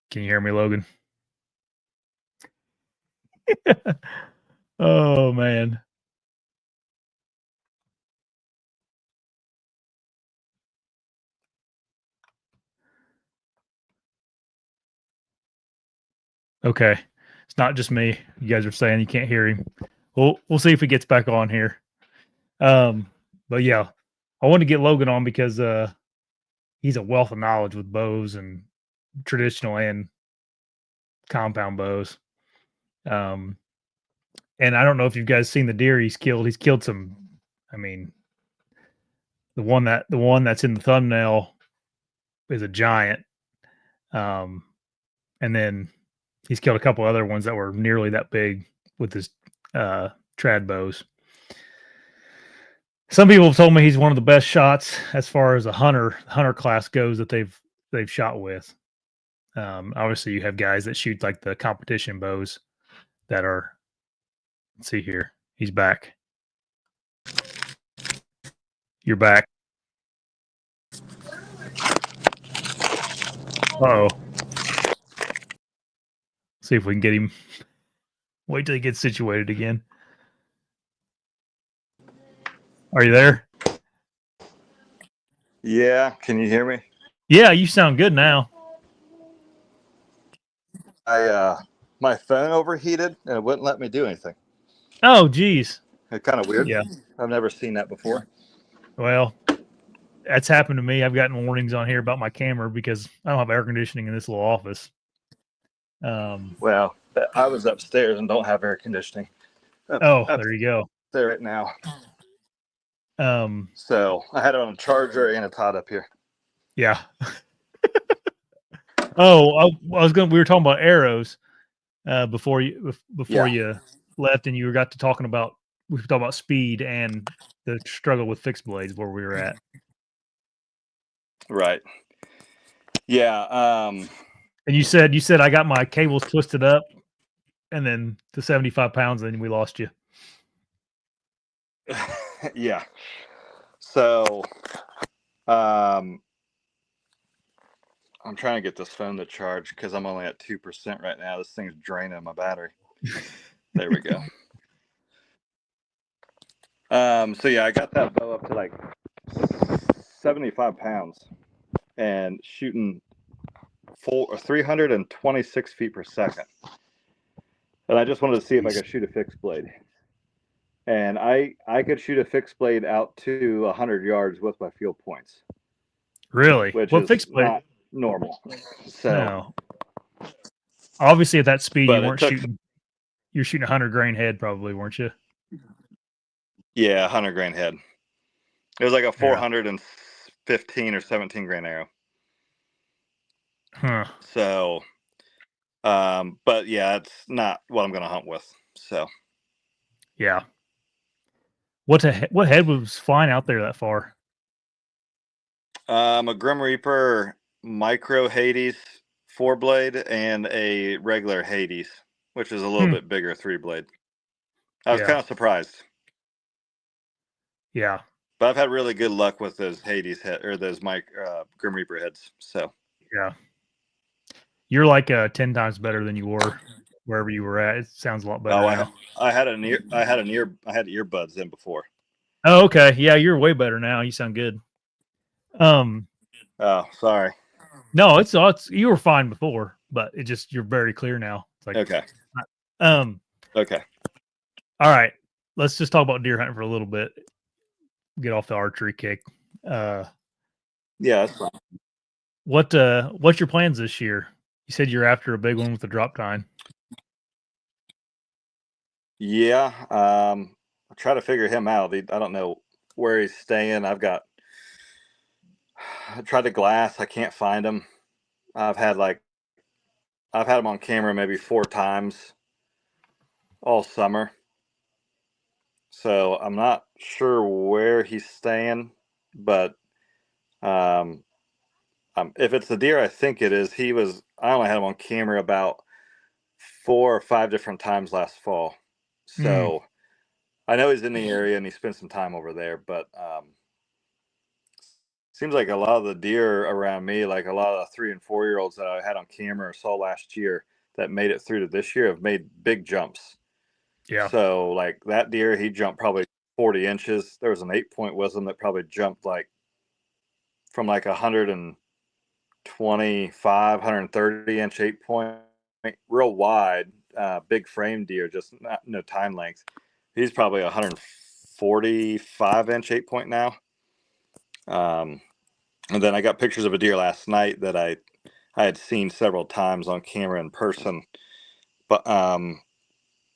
Can you hear me, Logan? Oh man. Okay. It's not just me. You guys are saying you can't hear him. We'll see if he gets back on here. But yeah, I wanted to get Logan on because he's a wealth of knowledge with bows and traditional and compound bows. And I don't know if you guys seen the deer he's killed. He's killed some. I mean, the one that's in the thumbnail is a giant. And then he's killed a couple other ones that were nearly that big with his trad bows. Some people have told me he's one of the best shots as far as a hunter class goes that they've shot with. Obviously, you have guys that shoot like the competition bows that are. Let's see here. He's back. You're back. Uh-oh. See if we can get him. Wait till he gets situated again. Are you there? Yeah, can you hear me? Yeah, you sound good now. My phone overheated and it wouldn't let me do anything. Oh, geez. It's kind of weird. Yeah. I've never seen that before. Well, that's happened to me. I've gotten warnings on here about my camera because I don't have air conditioning in this little office. Well, I was upstairs and don't have air conditioning. Oh, there you go. There right now. Um, So I had it on a charger and it's hot up here. yeah. Oh, we were talking about arrows before you left, and you got to we were talking about speed and the struggle with fixed blades where we were at. Right. Yeah. And you said I got my cables twisted up, and then to 75 pounds, and we lost you. Yeah. So, I'm trying to get this phone to charge because I'm only at 2% right now. This thing's draining my battery. There we go. So yeah, I got that bow up to like 75 pounds and shooting 326 feet per second. And I just wanted to see if I could shoot a fixed blade. And I could shoot a fixed blade out to 100 yards with my field points. Really? Which well, is fixed blade not normal. So no. Obviously, at that speed, but you weren't shooting. You're shooting 100 grain head, probably, weren't you? Yeah, 100 grain head. It was like a 415 or 17 grain arrow. Huh. So, but yeah, it's not what I'm going to hunt with. So, yeah. What head was flying out there that far? a Grim Reaper Micro Hades 4-blade and a regular Hades, which is a little bit bigger 3-blade. I was kind of surprised. Yeah. But I've had really good luck with those Hades or those Grim Reaper heads. So, yeah. You're like 10 times better than you were wherever you were at. It sounds a lot better. Now. I had earbuds in before. Oh, okay. Yeah, you're way better now. You sound good. Oh, sorry. No, it's you were fine before, but you're very clear now. It's like okay. Okay. All right. Let's just talk about deer hunting for a little bit. Get off the archery kick. Yeah, that's fine. What's your plans this year? You said you're after a big one with the drop tine. Yeah, I'll try to figure him out. I don't know where he's staying. I tried to glass. I can't find him. I've had him on camera maybe 4 times all summer. So I'm not sure where he's staying, but if it's the deer I think it is, I only had him on camera about 4 or 5 different times last fall. So I know he's in the area and he spent some time over there, but seems like a lot of the deer around me, like a lot of the 3 and 4-year-olds that I had on camera or saw last year that made it through to this year have made big jumps. Yeah. So like that deer, he jumped probably 40 inches. There was an 8-point wisdom that probably jumped from 125, 130 inch 8-point, real wide, big frame deer, just no time length. He's probably 145 inch 8-point now. And then I got pictures of a deer last night that I had seen several times on camera in person. But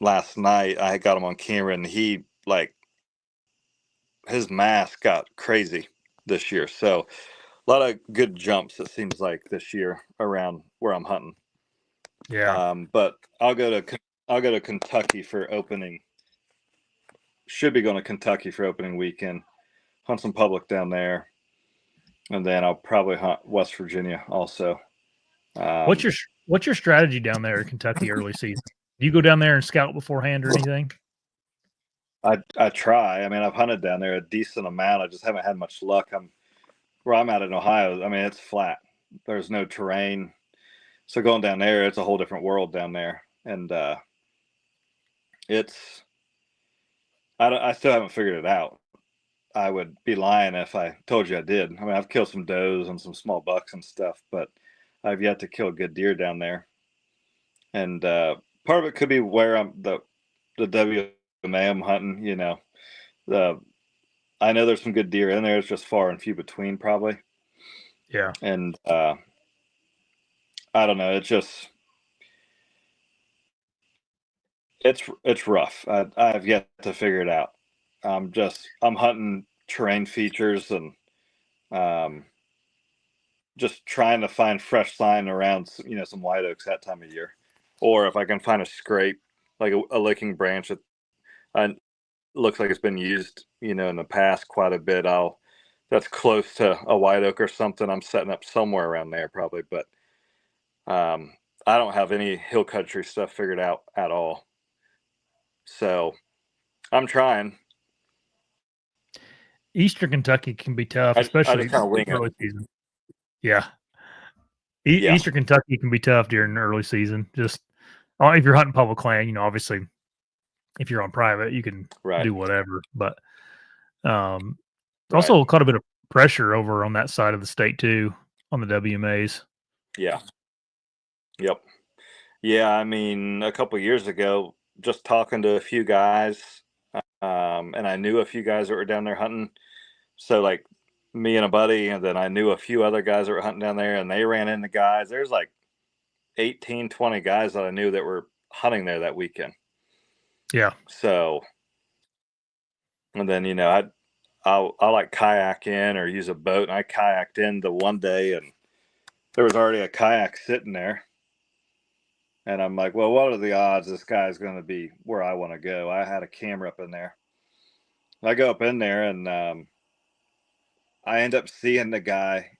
last night I got him on camera and he his mass got crazy this year. So a lot of good jumps, it seems like, this year around where I'm hunting. Yeah. But I'll go to Kentucky for opening. Should be going to Kentucky for opening weekend. Hunt some public down there. And then I'll probably hunt West Virginia also. What's your strategy down there in Kentucky early season? Do you go down there and scout beforehand or anything? I try. I mean, I've hunted down there a decent amount. I just haven't had much luck. Where I'm at in Ohio, I mean, it's flat. There's no terrain. So going down there, it's a whole different world down there. And I still haven't figured it out. I would be lying if I told you I did. I mean, I've killed some does and some small bucks and stuff, but I've yet to kill a good deer down there. And part of it could be where the mayhem hunting, I know there's some good deer in there. It's just far and few between, probably. Yeah. And I don't know. It's rough. I have yet to figure it out. I'm hunting terrain features and just trying to find fresh sign around, some white oaks that time of year, or if I can find a scrape, like a licking branch that looks like it's been used, in the past quite a bit. That's close to a white oak or something. I'm setting up somewhere around there probably, but I don't have any hill country stuff figured out at all. So I'm trying. Eastern Kentucky can be tough, I especially just kind of wing early it. season. Yeah. Yeah. Eastern Kentucky can be tough during the early season. Just if you're hunting public land, obviously if you're on private, you can Right. do whatever. But Right. also quite a bit of pressure over on that side of the state too, on the WMAs. Yeah. Yep. Yeah. I mean, a couple years ago, just talking to a few guys, and I knew a few guys that were down there hunting. So like me and a buddy, and then I knew a few other guys that were hunting down there, and they ran into guys. There's like 18, 20 guys that I knew that were hunting there that weekend. Yeah. So, and then, I like kayak in or use a boat, and I kayaked in the one day, and there was already a kayak sitting there. And I'm like, well, what are the odds this guy's going to be where I want to go? I had a camera up in there. I go up in there, and I end up seeing the guy,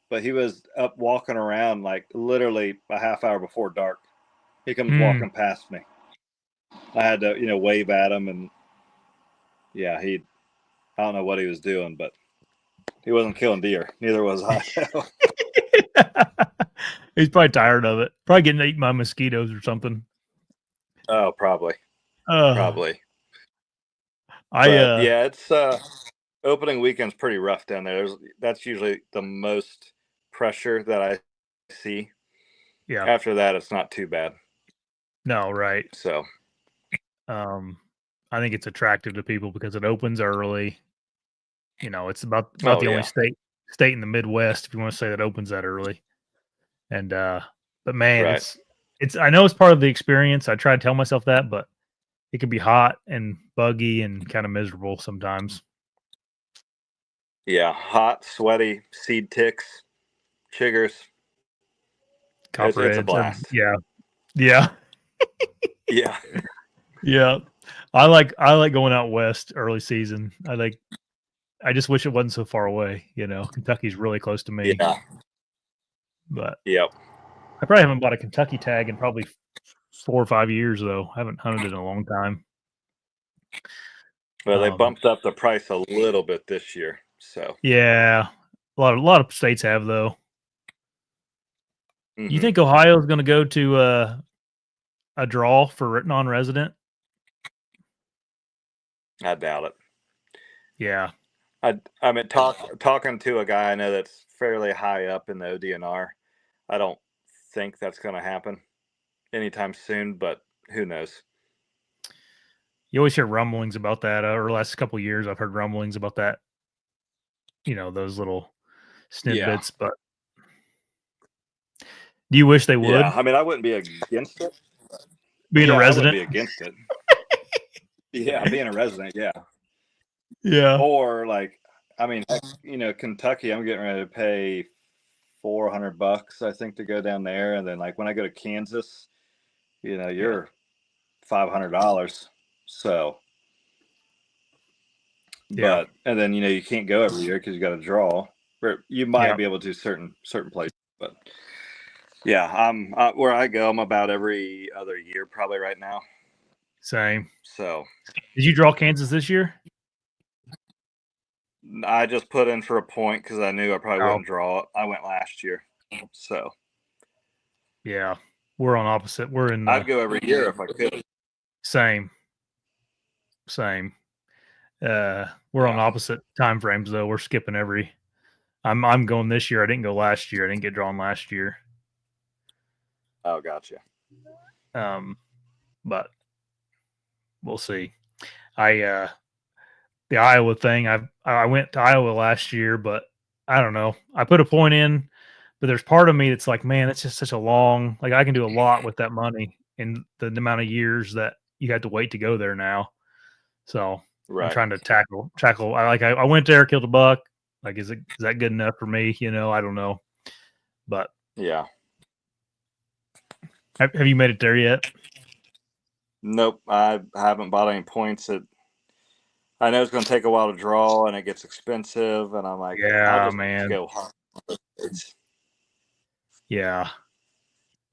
but he was up walking around like literally a half hour before dark. He comes walking past me. I had to, wave at him, and yeah, I don't know what he was doing, but he wasn't killing deer. Neither was I. He's probably tired of it. Probably getting eaten by mosquitoes or something. Oh, probably. Probably. Yeah, it's opening weekend's pretty rough down there. That's usually the most pressure that I see. Yeah. After that, it's not too bad. No, right. So, I think it's attractive to people because it opens early. It's about the only state in the Midwest, if you want to say, that opens that early. And but man, right. it's I know it's part of the experience. I try to tell myself that, but it can be hot and buggy and kind of miserable sometimes. Yeah, hot, sweaty, seed ticks, chiggers. Copperheads. It's a blast. Yeah. Yeah. Yeah. Yeah. I like going out west early season. I just wish it wasn't so far away. Kentucky's really close to me. Yeah. But yep. I probably haven't bought a Kentucky tag in probably 4 or 5 years, though. I haven't hunted in a long time. Well, they bumped up the price a little bit this year. So yeah, a lot of states have, though. Mm-hmm. You think Ohio is going to go to a draw for non-resident? I doubt it. Yeah. I mean, talking to a guy I know that's fairly high up in the ODNR, I don't think that's going to happen anytime soon, but who knows? You always hear rumblings about that. Over the last couple of years, I've heard rumblings about that. Those little snippets. But do you wish they would? Yeah, I mean, I wouldn't be against it. Being a resident? I wouldn't be against it. Yeah, being a resident, yeah. Yeah. Or like, I mean, Kentucky, I'm getting ready to pay $400, I think, to go down there. And then like when I go to Kansas, you're $500. So, yeah. But, and then, you can't go every year because you got to draw. You might be able to certain places, but yeah, I'm where I go, I'm about every other year probably right now. Same. So, did you draw Kansas this year? I just put in for a point because I knew I probably wouldn't draw it. I went last year, so yeah, we're on opposite. We're in. I'd go every year if I could. Same. We're on opposite time frames though. We're skipping every. I'm going this year. I didn't go last year. I didn't get drawn last year. Oh, gotcha. But we'll see. The Iowa thing. I went to Iowa last year, but I don't know. I put a point in, but there's part of me that's like, man, it's just such a long. Like I can do a lot with that money in the amount of years that you had to wait to go there now. So I'm Right. trying to tackle. I went there, killed a buck. Like, is that good enough for me? I don't know. But Yeah. have you made it there yet? Nope. I haven't bought any points. I know it's going to take a while to draw, and it gets expensive. And I'm like, I'll just man. go hunt. Yeah.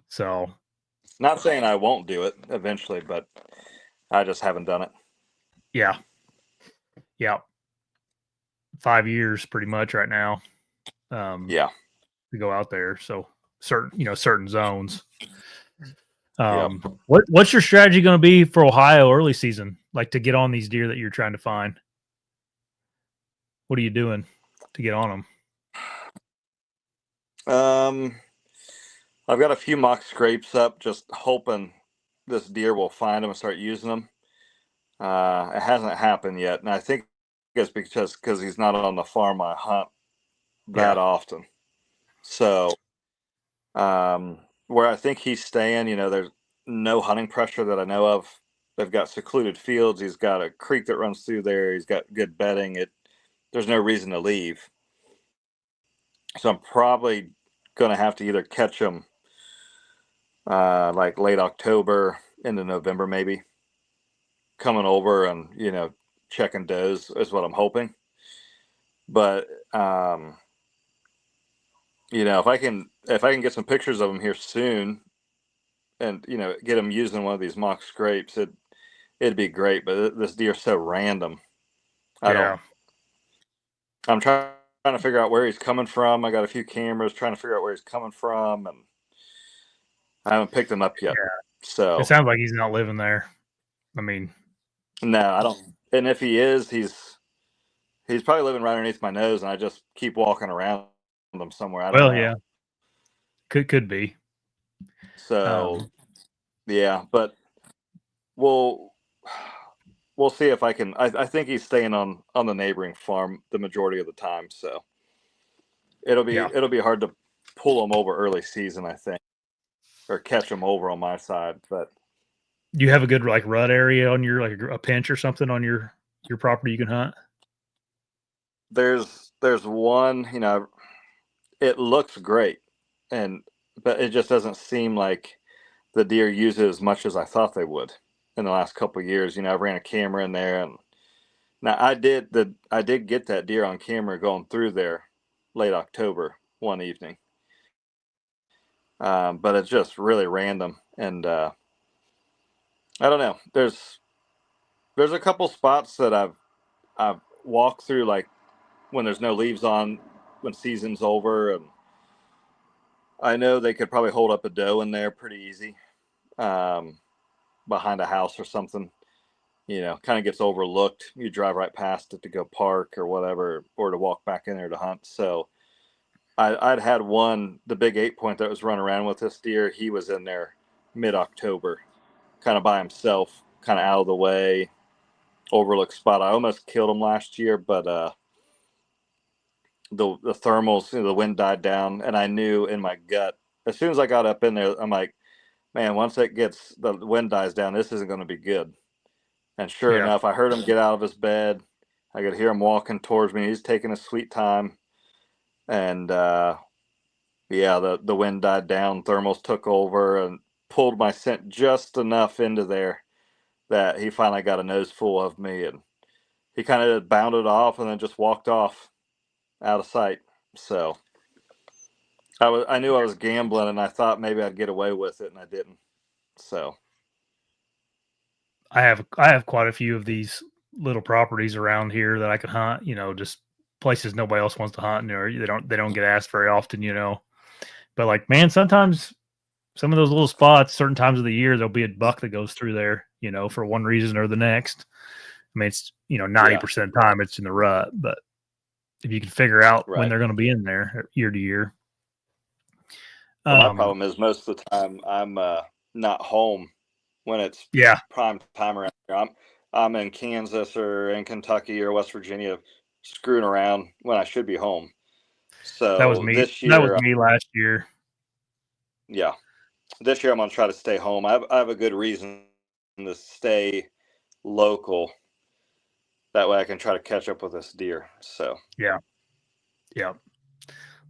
So Not saying I won't do it eventually, but I just haven't done it. yeah. 5 years pretty much right now. Yeah. To go out there. So certain zones. Yep. What's your strategy going to be for Ohio early season? Like to get on these deer that you're trying to find? What are you doing to get on them? I've got a few mock scrapes up, just hoping this deer will find them and start using them. It hasn't happened yet, and I think it's because he's not on the farm I hunt that often. So, where I think he's staying, there's no hunting pressure that I know of. They've got secluded fields. He's got a creek that runs through there. He's got good bedding. There's no reason to leave. So I'm probably going to have to either catch him like late October into November, maybe coming over and, checking does is what I'm hoping. But, if I can get some pictures of him here soon and, get him using one of these mock scrapes, it'd be great. But this deer's so random. I'm trying to figure out where he's coming from. I got a few cameras trying to figure out where he's coming from, and I haven't picked him up yet. Yeah. So it sounds like he's not living there. I mean, no, I don't. And if he is, he's probably living right underneath my nose, and I just keep walking around him somewhere. I don't know. Yeah, could be. So yeah, but we'll see if I can. I think he's staying on the neighboring farm the majority of the time, so it'll be hard to pull him over early season, I think, or catch him over on my side. But do you have a good rut area on your a pinch or something on your property you can hunt? There's one, it looks great, but it just doesn't seem like the deer use it as much as I thought they would in the last couple of years. I ran a camera in there, and now I did get that deer on camera going through there late October one evening. But it's just really random, and I don't know. There's a couple spots that I've walked through, like when there's no leaves on, when season's over, and I know they could probably hold up a doe in there pretty easy, behind a house or something. Kind of gets overlooked. You drive right past it to go park or whatever, or to walk back in there to hunt. So I'd had one, the big 8-point that was running around with this deer. He was in there mid-October, kind of by himself, kind of out of the way, overlooked spot. I almost killed him last year, but the thermals, the wind died down, and I knew in my gut, as soon as I got up in there, I'm like, man, once the wind dies down, this isn't going to be good. And sure enough, I heard him get out of his bed. I could hear him walking towards me. He's taking a sweet time. And the wind died down. Thermals took over and pulled my scent just enough into there that he finally got a nose full of me. And he kind of bounded off and then just walked off out of sight. So I knew I was gambling, and I thought maybe I'd get away with it, and I didn't. So I have quite a few of these little properties around here that I could hunt, just places nobody else wants to hunt, or they don't get asked very often, but like, man, sometimes some of those little spots, certain times of the year, there'll be a buck that goes through there, for one reason or the next. I mean, it's 90% of the time it's in the rut, but if you can figure out when they're going to be in there year to year. My problem is most of the time I'm not home when it's prime time around here. I'm in Kansas or in Kentucky or West Virginia screwing around when I should be home. That was So me. this That was year, me last year. yeah, this year I'm going to try to stay home. I have a good reason to stay local. That way I can try to catch up with this deer. So Yeah.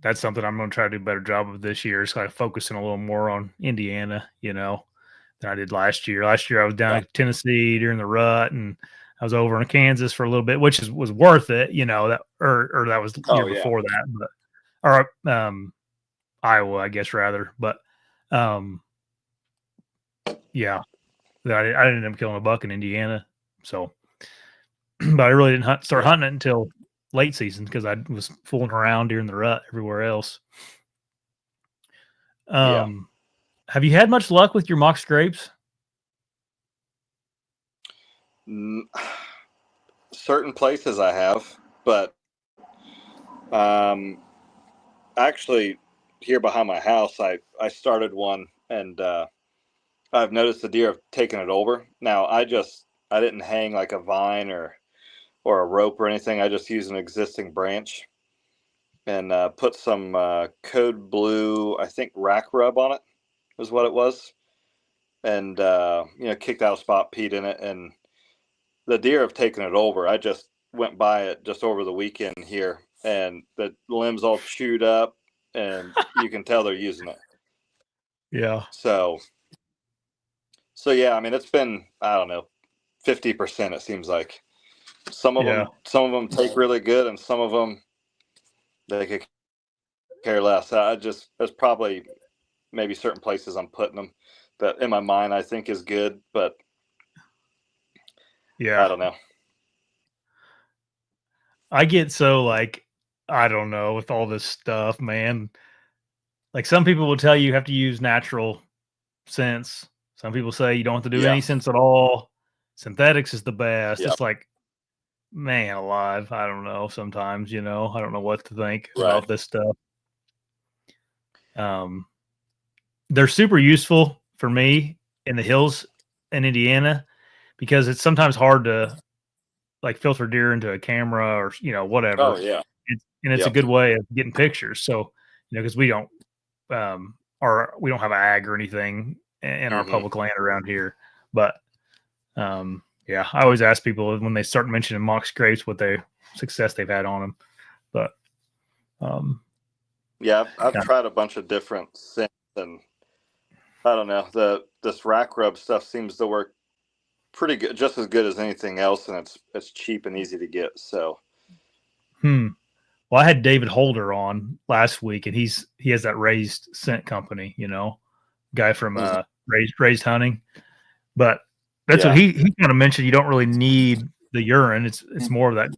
That's something I'm going to try to do a better job of this year. Is kind of focusing a little more on Indiana, than I did last year. Last year I was down in Tennessee during the rut, and I was over in Kansas for a little bit, which was worth it, that or that was the year before that, but Iowa, I guess rather. But yeah, I didn't end up killing a buck in Indiana, so but I really didn't start hunting it until late season because I was fooling around during the rut everywhere else. Have you had much luck with your mock scrapes? Certain places I have, but actually here behind my house, I started one, and I've noticed the deer have taken it over. Now I didn't hang like a vine or a rope or anything. I just used an existing branch and put some code blue, I think rack rub on it was what it was, and kicked out a spot peat in it, and the deer have taken it over. I just went by it just over the weekend here, and the limbs all chewed up, and you can tell they're using it. Yeah. So yeah, I mean, it's been, I don't know, 50%. It seems like some of them take really good, and some of them they could care less. There's probably maybe certain places I'm putting them that in my mind I think is good, but I don't know. I get so I don't know with all this stuff, man. Like some people will tell you have to use natural scents. Some people say you don't have to do any scents at all. Synthetics is the best. It's like, man alive. I don't know. Sometimes, I don't know what to think about this stuff. They're super useful for me in the hills in Indiana because it's sometimes hard to filter deer into a camera or whatever. Oh yeah. It's a good way of getting pictures. So, because we don't we don't have ag or anything in our public land around here. But yeah, I always ask people when they start mentioning mock scrapes what success they've had on them. But I've tried a bunch of different scents, and I don't know, this rack rub stuff seems to work pretty good, just as good as anything else, and it's cheap and easy to get. So well, I had David Holder on last week, and he has that Raised Scent company, guy from Raised Hunting. But that's what he kind of mentioned. You don't really need the urine. It's more of that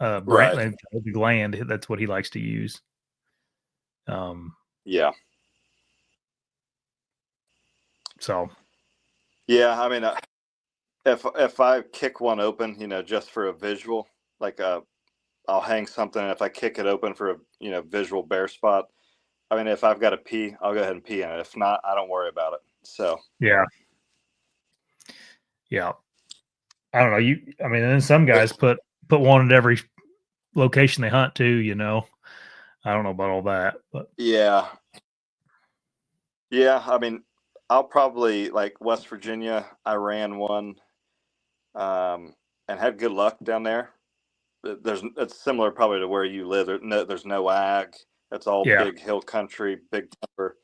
the gland. That's what he likes to use. So I mean, if I kick one open, just for a visual, like I'll hang something, and if I kick it open for a visual bare spot, I mean, if I've got to pee, I'll go ahead and pee in it. If not, I don't worry about it. So yeah. I don't know. I mean, then some guys put one at every location they hunt too. I don't know about all that, but yeah. I mean, I'll probably, like West Virginia, I ran one, and had good luck down there. It's similar probably to where you live. There's no ag. It's all big hill country, big timber.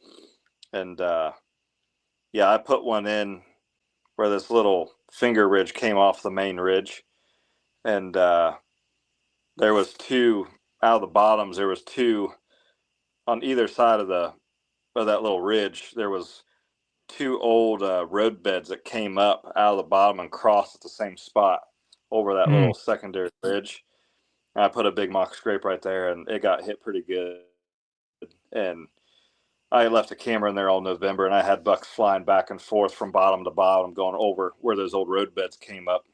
And I put one in where this little finger ridge came off the main ridge. And there was two out of the bottoms. There was two on either side of that little ridge. There was two old road beds that came up out of the bottom and crossed at the same spot over that little secondary ridge. And I put a big mock scrape right there, and it got hit pretty good. And I left a camera in there all November, and I had bucks flying back and forth from bottom to bottom, going over where those old road beds came up.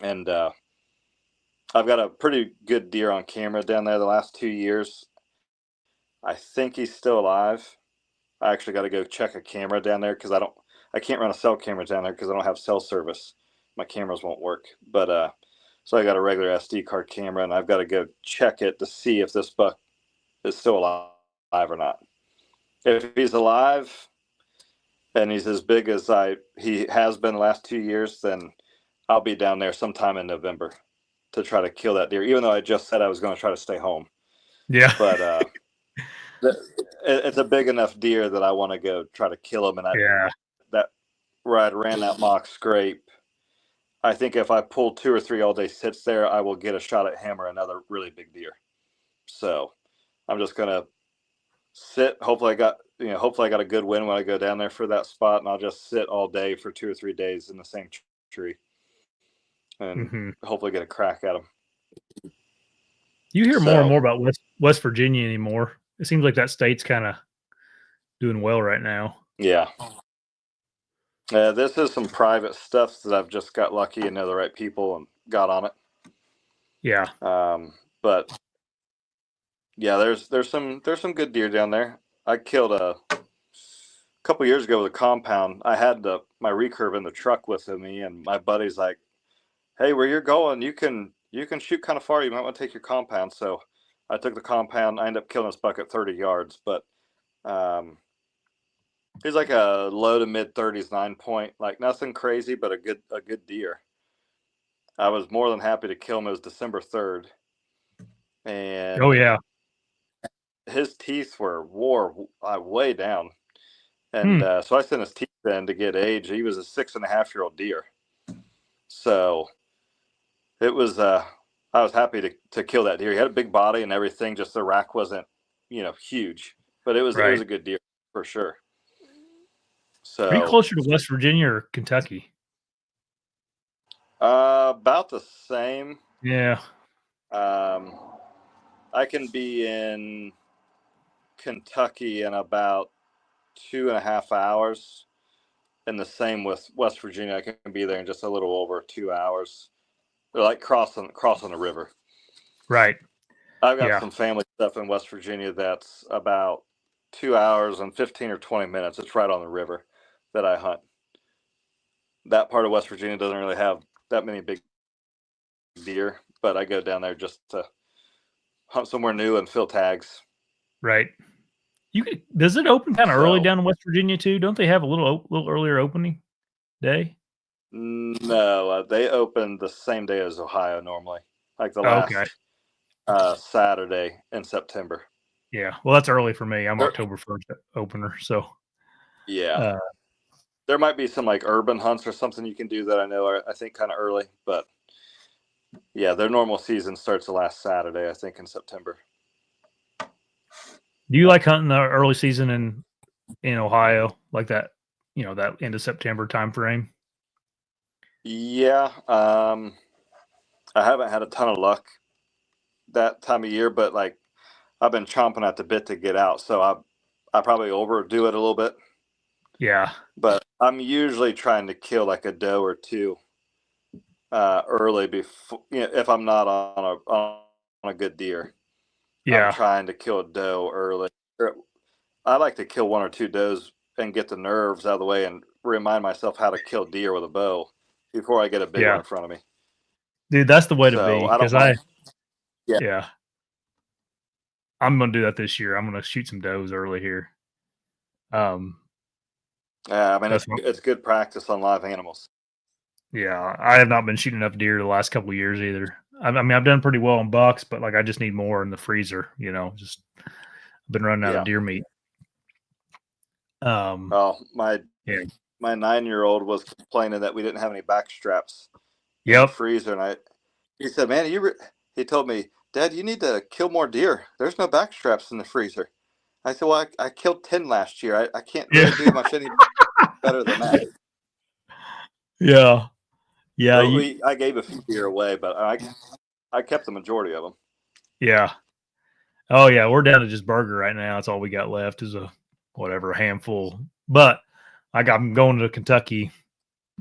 And I've got a pretty good deer on camera down there the last 2 years. I think he's still alive. I actually got to go check a camera down there because I can't run a cell camera down there because I don't have cell service. my cameras won't work. But so I got a regular SD card camera, and I've got to go check it to see if this buck is still alive or not. If he's alive and he's as big as he has been the last 2 years, then I'll be down there sometime in November to try to kill that deer, even though I just said I was going to try to stay home. Yeah. But it's a big enough deer that I want to go try to kill him. And where I ran that mock scrape, I think if I pull 2 or 3 all day sits there, I will get a shot at him or another really big deer. So I'm just going to sit. Hopefully I got a good win when I go down there for that spot, and I'll just sit all day for 2 or 3 days in the same tree and hopefully get a crack at him. You hear more and more about West Virginia anymore. It seems like that state's kind of doing well right now. Yeah. This is some private stuff that I've just got lucky and know the right people and got on it. Yeah. But yeah, there's some good deer down there. I killed a couple years ago with a compound. I had my recurve in the truck with me, and my buddy's like, "Hey, where you're going, you can shoot kind of far. You might want to take your compound." So I took the compound. I ended up killing this buck at 30 yards, but he's like a low to mid 30s 9-point, like nothing crazy, but a good deer. I was more than happy to kill him. It was December 3rd, and oh yeah, his teeth wore way down, and so I sent his teeth in to get age. He was a 6.5-year-old deer, so it was. I was happy to kill that deer. He had a big body and everything. Just the rack wasn't, huge, but it was a good deer for sure. So are you closer to West Virginia or Kentucky? About the same. Yeah. I can be in Kentucky in about 2.5 hours, and the same with West Virginia. I can be there in just a little over 2 hours. They're like crossing the river. Right. I've got some family stuff in West Virginia that's about 2 hours and 15 or 20 minutes. It's right on the river that I hunt. That part of West Virginia doesn't really have that many big deer, but I go down there just to hunt somewhere new and fill tags. Right. Does it open kind of early down in West Virginia too? Don't they have a little earlier opening day? No, they open the same day as Ohio normally, like the last Saturday in September. Yeah, well, that's early for me. I'm October 1st opener, so yeah. There might be some like urban hunts or something you can do that I know are, I think, kind of early, but yeah, their normal season starts the last Saturday, I think, in September. Do you like hunting the early season in Ohio, like that? That end of September time frame. Yeah, I haven't had a ton of luck that time of year, but like I've been chomping at the bit to get out, so I probably overdo it a little bit. Yeah, but I'm usually trying to kill like a doe or two early before, if I'm not on a good deer. Yeah, I'm trying to kill a doe early. I like to kill 1 or 2 does and get the nerves out of the way and remind myself how to kill deer with a bow before I get a big one in front of me. Dude, that's the way to be. Because yeah, I'm gonna do that this year. I'm gonna shoot some does early here. Yeah, I mean it's good practice on live animals. Yeah, I have not been shooting enough deer the last couple of years either. I mean, I've done pretty well on bucks, but like I just need more in the freezer. Just I've been running out of deer meat. My 9-year-old was complaining that we didn't have any back straps in the freezer, and he said, "Man, he told me, Dad, you need to kill more deer. There's no back straps in the freezer." I said, "Well, I killed 10 last year. I can't really do much any better than that." Yeah. Yeah. So I gave a few deer away, but I kept the majority of them. Yeah. Oh yeah. We're down to just burger right now. That's all we got left is a handful, but I'm going to Kentucky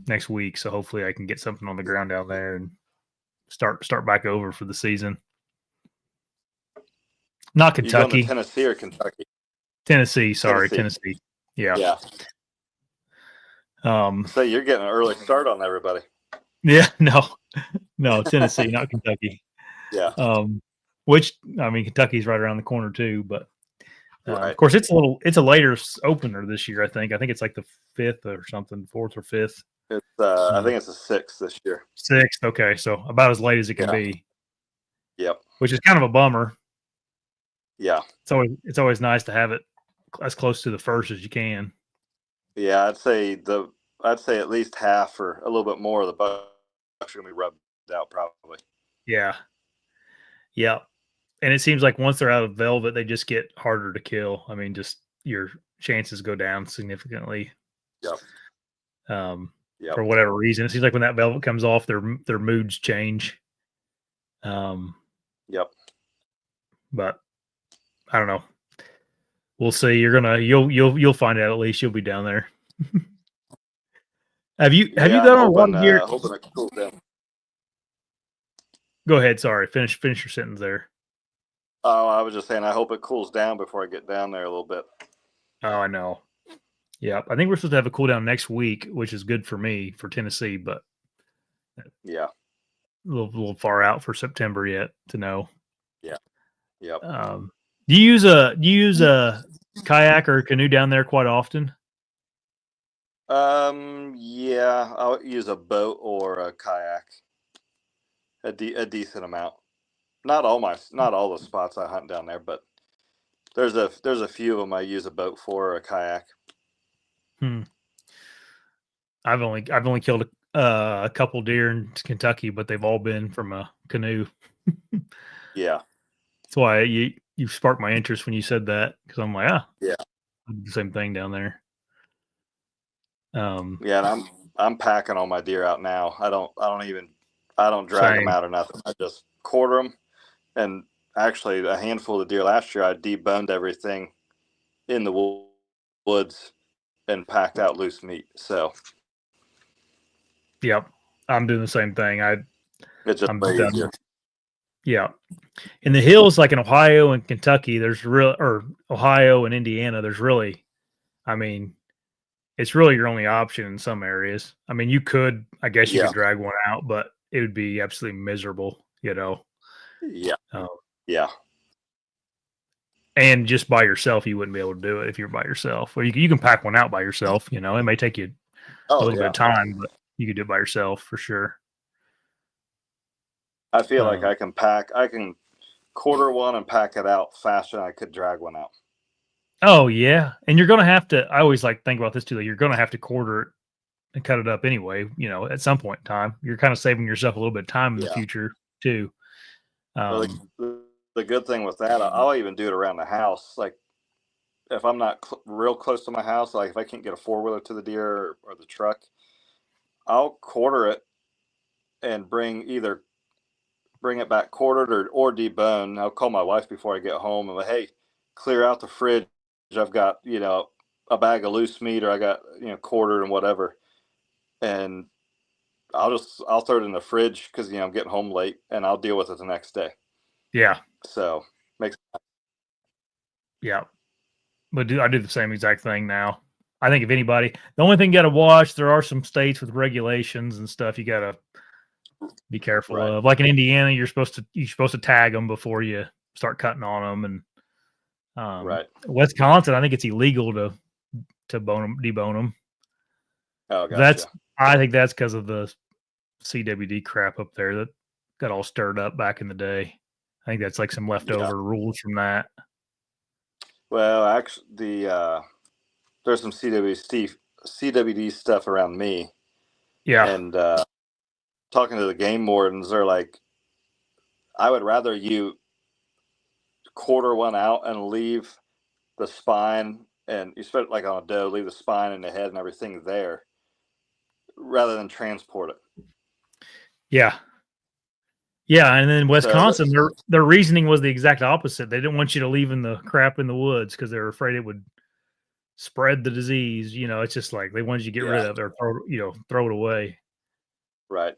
next week. So hopefully I can get something on the ground down there and start back over for the season. Not Kentucky. You going to Tennessee or Kentucky? Tennessee. Sorry. Tennessee. Yeah. Yeah. So you're getting an early start on everybody. Yeah, no, Tennessee, not Kentucky. Yeah. Which I mean, Kentucky's right around the corner too, but Right. of course it's a later opener this year. I think it's like the 5th or something, 4th or 5th. It's I think it's the 6th this year. 6th. Okay, so about as late as it can be. Yep. Which is kind of a bummer. Yeah. It's always nice to have it as close to the first as you can. Yeah, I'd say at least half or a little bit more of the bucks are gonna be rubbed out probably. Yeah. Yeah. And it seems like once they're out of velvet, they just get harder to kill. I mean, just your chances go down significantly. Yep. For whatever reason. It seems like when that velvet comes off, their moods change. Yep. But I don't know. We'll see. You'll find out. At least you'll be down there. Have you done a lot of gear? Hoping it cools down. Go ahead. Sorry. Finish your sentence there. Oh, I was just saying I hope it cools down before I get down there a little bit. Oh, I know. Yeah, I think we're supposed to have a cool down next week, which is good for me for Tennessee, but yeah, a little far out for September yet to know. Yeah. Yep. Do you use a kayak or a canoe down there quite often? Yeah, I'll use a boat or a kayak. A decent amount. Not all the spots I hunt down there, but there's a few of them I use a boat for or a kayak. I've only killed a couple deer in Kentucky, but they've all been from a canoe. Yeah, that's why you sparked my interest when you said that, because I'm like, yeah, I do the same thing down there. Yeah, and I'm packing all my deer out now. I don't drag them out or nothing. I just quarter them, and actually a handful of deer last year I deboned everything in the woods and packed out loose meat. So yep, I'm doing the same thing. It's just easier. Yeah, in the hills like in Ohio and Kentucky, or Ohio and Indiana, there's really, I mean, it's really your only option in some areas. I mean, you could drag one out, but it would be absolutely miserable, Yeah. Yeah. And just by yourself, you wouldn't be able to do it if you're by yourself. Or you can pack one out by yourself. It may take you a little bit of time, but you could do it by yourself for sure. I feel like I can quarter one and pack it out faster than I could drag one out. Oh yeah, and you're gonna have to. I always think about this too. Like, you're gonna have to quarter it and cut it up anyway. At some point in time, you're kind of saving yourself a little bit of time in the future too. Well, the good thing with that, I'll even do it around the house. Like if I'm not real close to my house, like if I can't get a 4-wheeler to the deer or the truck, I'll quarter it and bring it back quartered or debone. I'll call my wife before I get home and hey, clear out the fridge. I've got, a bag of loose meat, or I got, quartered and whatever. And I'll throw it in the fridge because, I'm getting home late, and I'll deal with it the next day. Yeah. So makes sense. Yeah. But I do the same exact thing now. I think if anybody, the only thing you got to watch, there are some states with regulations and stuff you got to be careful of. Like in Indiana, you're supposed to tag them before you start cutting on them, and Wisconsin, I think it's illegal to debone them. Oh, gotcha. I think that's because of the CWD crap up there that got all stirred up back in the day. I think that's like some leftover rules from that. Well, actually, there's some CWD stuff around me. Yeah. And talking to the game wardens, they're like, I would rather you quarter one out and leave the spine, and you spend like on a doe, leave the spine and the head and everything there, rather than transport it. Yeah. Yeah, and then Wisconsin, their reasoning was the exact opposite. They didn't want you to leave in the crap in the woods because they were afraid it would spread the disease. It's just like they wanted you to get rid of it or throw it away. Right.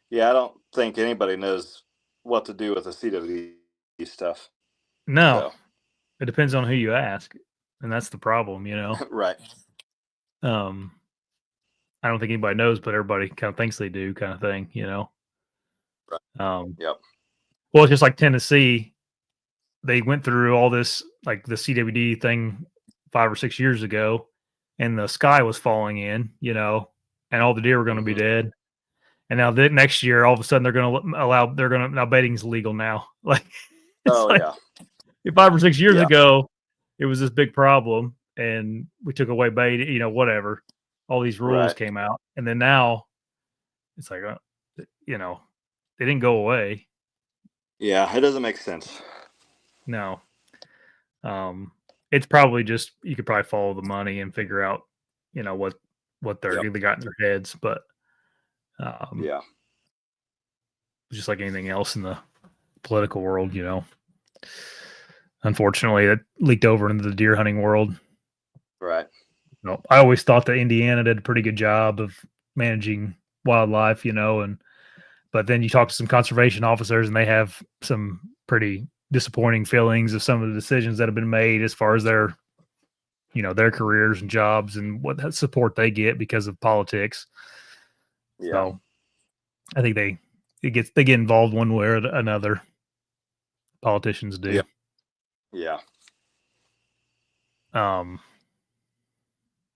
Yeah, I don't think anybody knows what to do with the CWD stuff. No, it depends on who you ask, and that's the problem. Right. I I don't think anybody knows, but everybody kind of thinks they do, kind of thing, you know. Right. Yep. Well, it's just like Tennessee. They went through all this, like the CWD thing 5 or 6 years ago, and the sky was falling in, you know, and all the deer were going to be dead. And now the next year, all of a sudden, now baiting's legal now. Like, it's Oh like yeah. 5 or 6 years Yeah. ago, it was this big problem, and we took away bait, you know, whatever. All these rules Right. came out, and then now it's like, you know, they didn't go away. Yeah, it doesn't make sense. No. It's probably just, you could probably follow the money and figure out, you know, what they're they got in their heads, but Yeah. just like anything else in the political world, you know. Unfortunately, it leaked over into the deer hunting world. Right. You know, I always thought that Indiana did a pretty good job of managing wildlife, you know, but then you talk to some conservation officers and they have some pretty disappointing feelings of some of the decisions that have been made as far as their, you know, their careers and jobs and what support they get because of politics. Yeah. So I think they get involved one way or another. Politicians do. Yeah.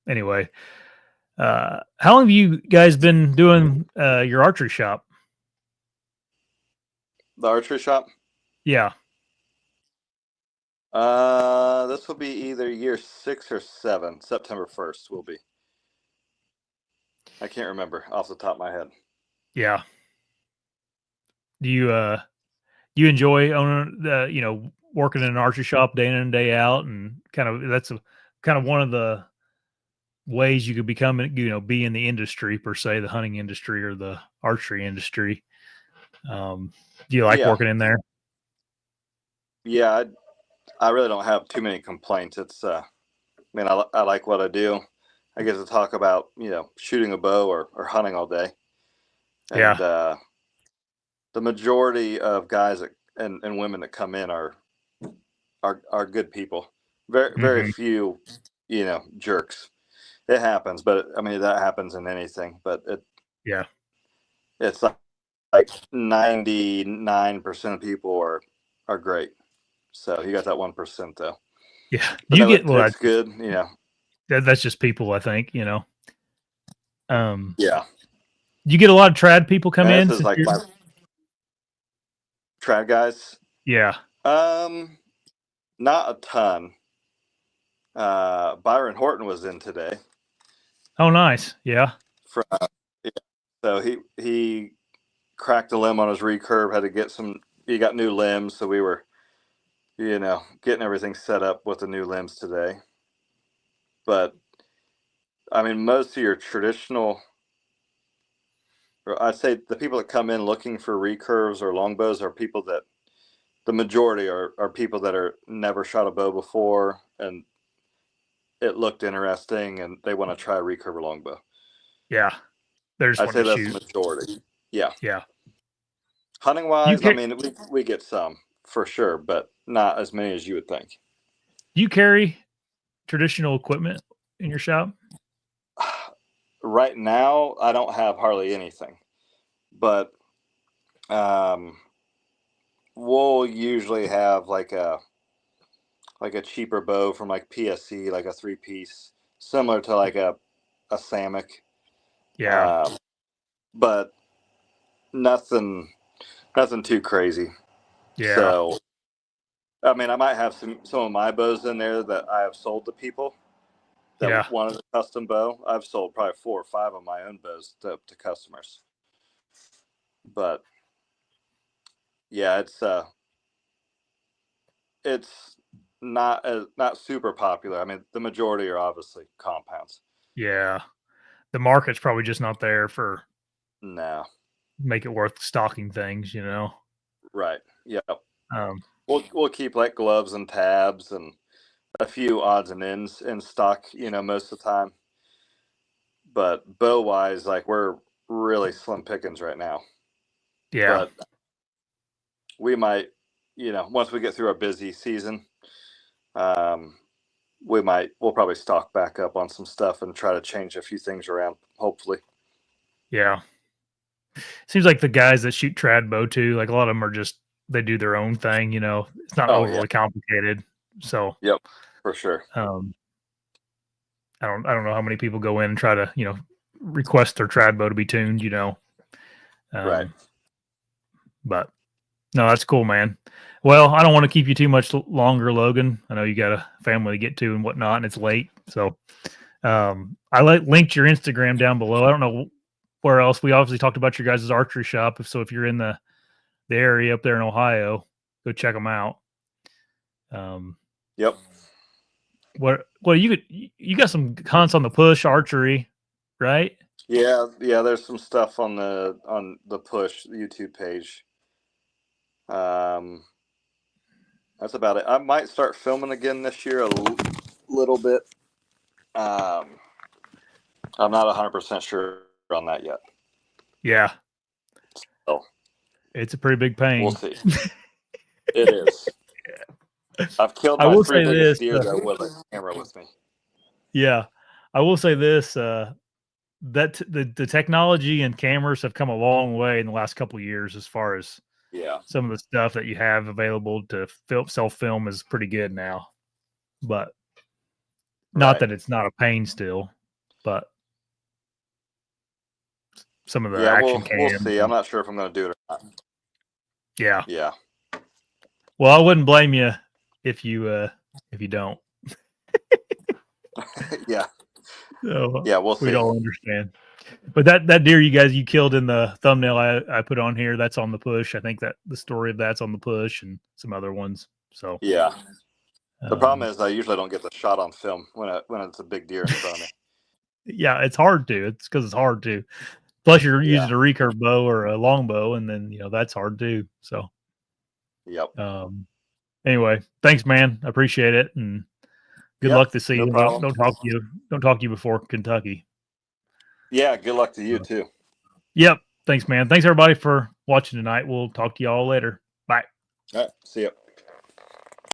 Anyway, how long have you guys been doing your archery shop? The archery shop? Yeah. This will be either year 6 or 7. September 1st will be. I can't remember off the top of my head. Yeah. Do you enjoy owning you know, working in an archery shop day in and day out, and that's kind of one of the ways you could become, you know, be in the industry per se, the hunting industry or the archery industry. Do you like working in there? Yeah, I really don't have too many complaints. It's I mean, I like what I do. I get to talk about, you know, shooting a bow or hunting all day. And the majority of guys and women that come in are good people. Very few, you know, jerks. It happens, but I mean that happens in anything. But it's like 99% of people are great. So you got that 1% though. Yeah, But you no, get it's good. You know, that's just people, I think. You know. Yeah. You get a lot of trad people come in. This is like my trad guys. Yeah. Not a ton. Byron Horton was in today. Oh, nice. Yeah. So he cracked a limb on his recurve. Had to get he got new limbs, so we were, you know, getting everything set up with the new limbs today. But I mean, most of your traditional, or I'd say the people that come in looking for recurves or longbows are people that, the majority are people that are never shot a bow before and it looked interesting and they want to try a recurve or longbow. Yeah. I'd say that's the majority. Yeah. Yeah. Hunting wise, I mean, we get some for sure, but not as many as you would think. Do you carry traditional equipment in your shop? Right now, I don't have hardly anything, but we'll usually have like a cheaper bow from like PSC, like a 3-piece, similar to like a Samick. Yeah. But nothing too crazy. Yeah. So, I mean, I might have some of my bows in there that I have sold to people that wanted a custom bow. I've sold probably 4 or 5 of my own bows to customers. But yeah, it's not super popular. I mean, the majority are obviously compounds. Yeah. The market's probably just not there for make it worth stocking things, you know? Right. Yep. We'll keep like gloves and tabs and a few odds and ends in stock, you know, most of the time. But bow wise, like we're really slim pickings right now. Yeah. But we might, you know, once we get through our busy season, we'll probably stock back up on some stuff and try to change a few things around, hopefully. Yeah. Seems like the guys that shoot trad bow too, like a lot of them are just, they do their own thing, it's not overly complicated. So, Yep, for sure. I don't know how many people go in and try to, request their trad bow to be tuned, Right. But no, that's cool, man. Well, I don't want to keep you too much longer, Logan. I know you got a family to get to and whatnot, and it's late. So, I linked your Instagram down below. I don't know where else. We obviously talked about your guys' archery shop. So if you're in the area up there in Ohio, go check them out. Yep. Well, you got some hunts on the push archery, right? Yeah. There's some stuff on the push YouTube page. That's about it. I might start filming again this year a little bit. I'm not 100% sure on that yet. Yeah. So it's a pretty big pain. We'll see. It is. I've killed my three biggest deer though with a camera with me. Yeah, I will say this: that the technology and cameras have come a long way in the last couple of years, as far as some of the stuff that you have available to self film is pretty good now. But not that it's not a pain still, but some of the action cams. We'll see. I'm not sure if I'm going to do it or not. Yeah. Yeah. Well, I wouldn't blame you if you don't. Yeah. So, yeah, we'll see. We all understand. But that deer you killed in the thumbnail I put on here, that's on the push. I think that the story of that's on the push and some other ones. So yeah. The problem is I usually don't get the shot on film when it's a big deer in front of me. Yeah, it's hard to. It's because it's hard to. Plus, you're using a recurve bow or a longbow, and then that's hard too. So, yep. Anyway, thanks, man. I appreciate it, and good luck this season. No Don't talk to you before Kentucky. Yeah, good luck to you too. Yep. Thanks, man. Thanks everybody for watching tonight. We'll talk to you all later. Bye. All right. See ya.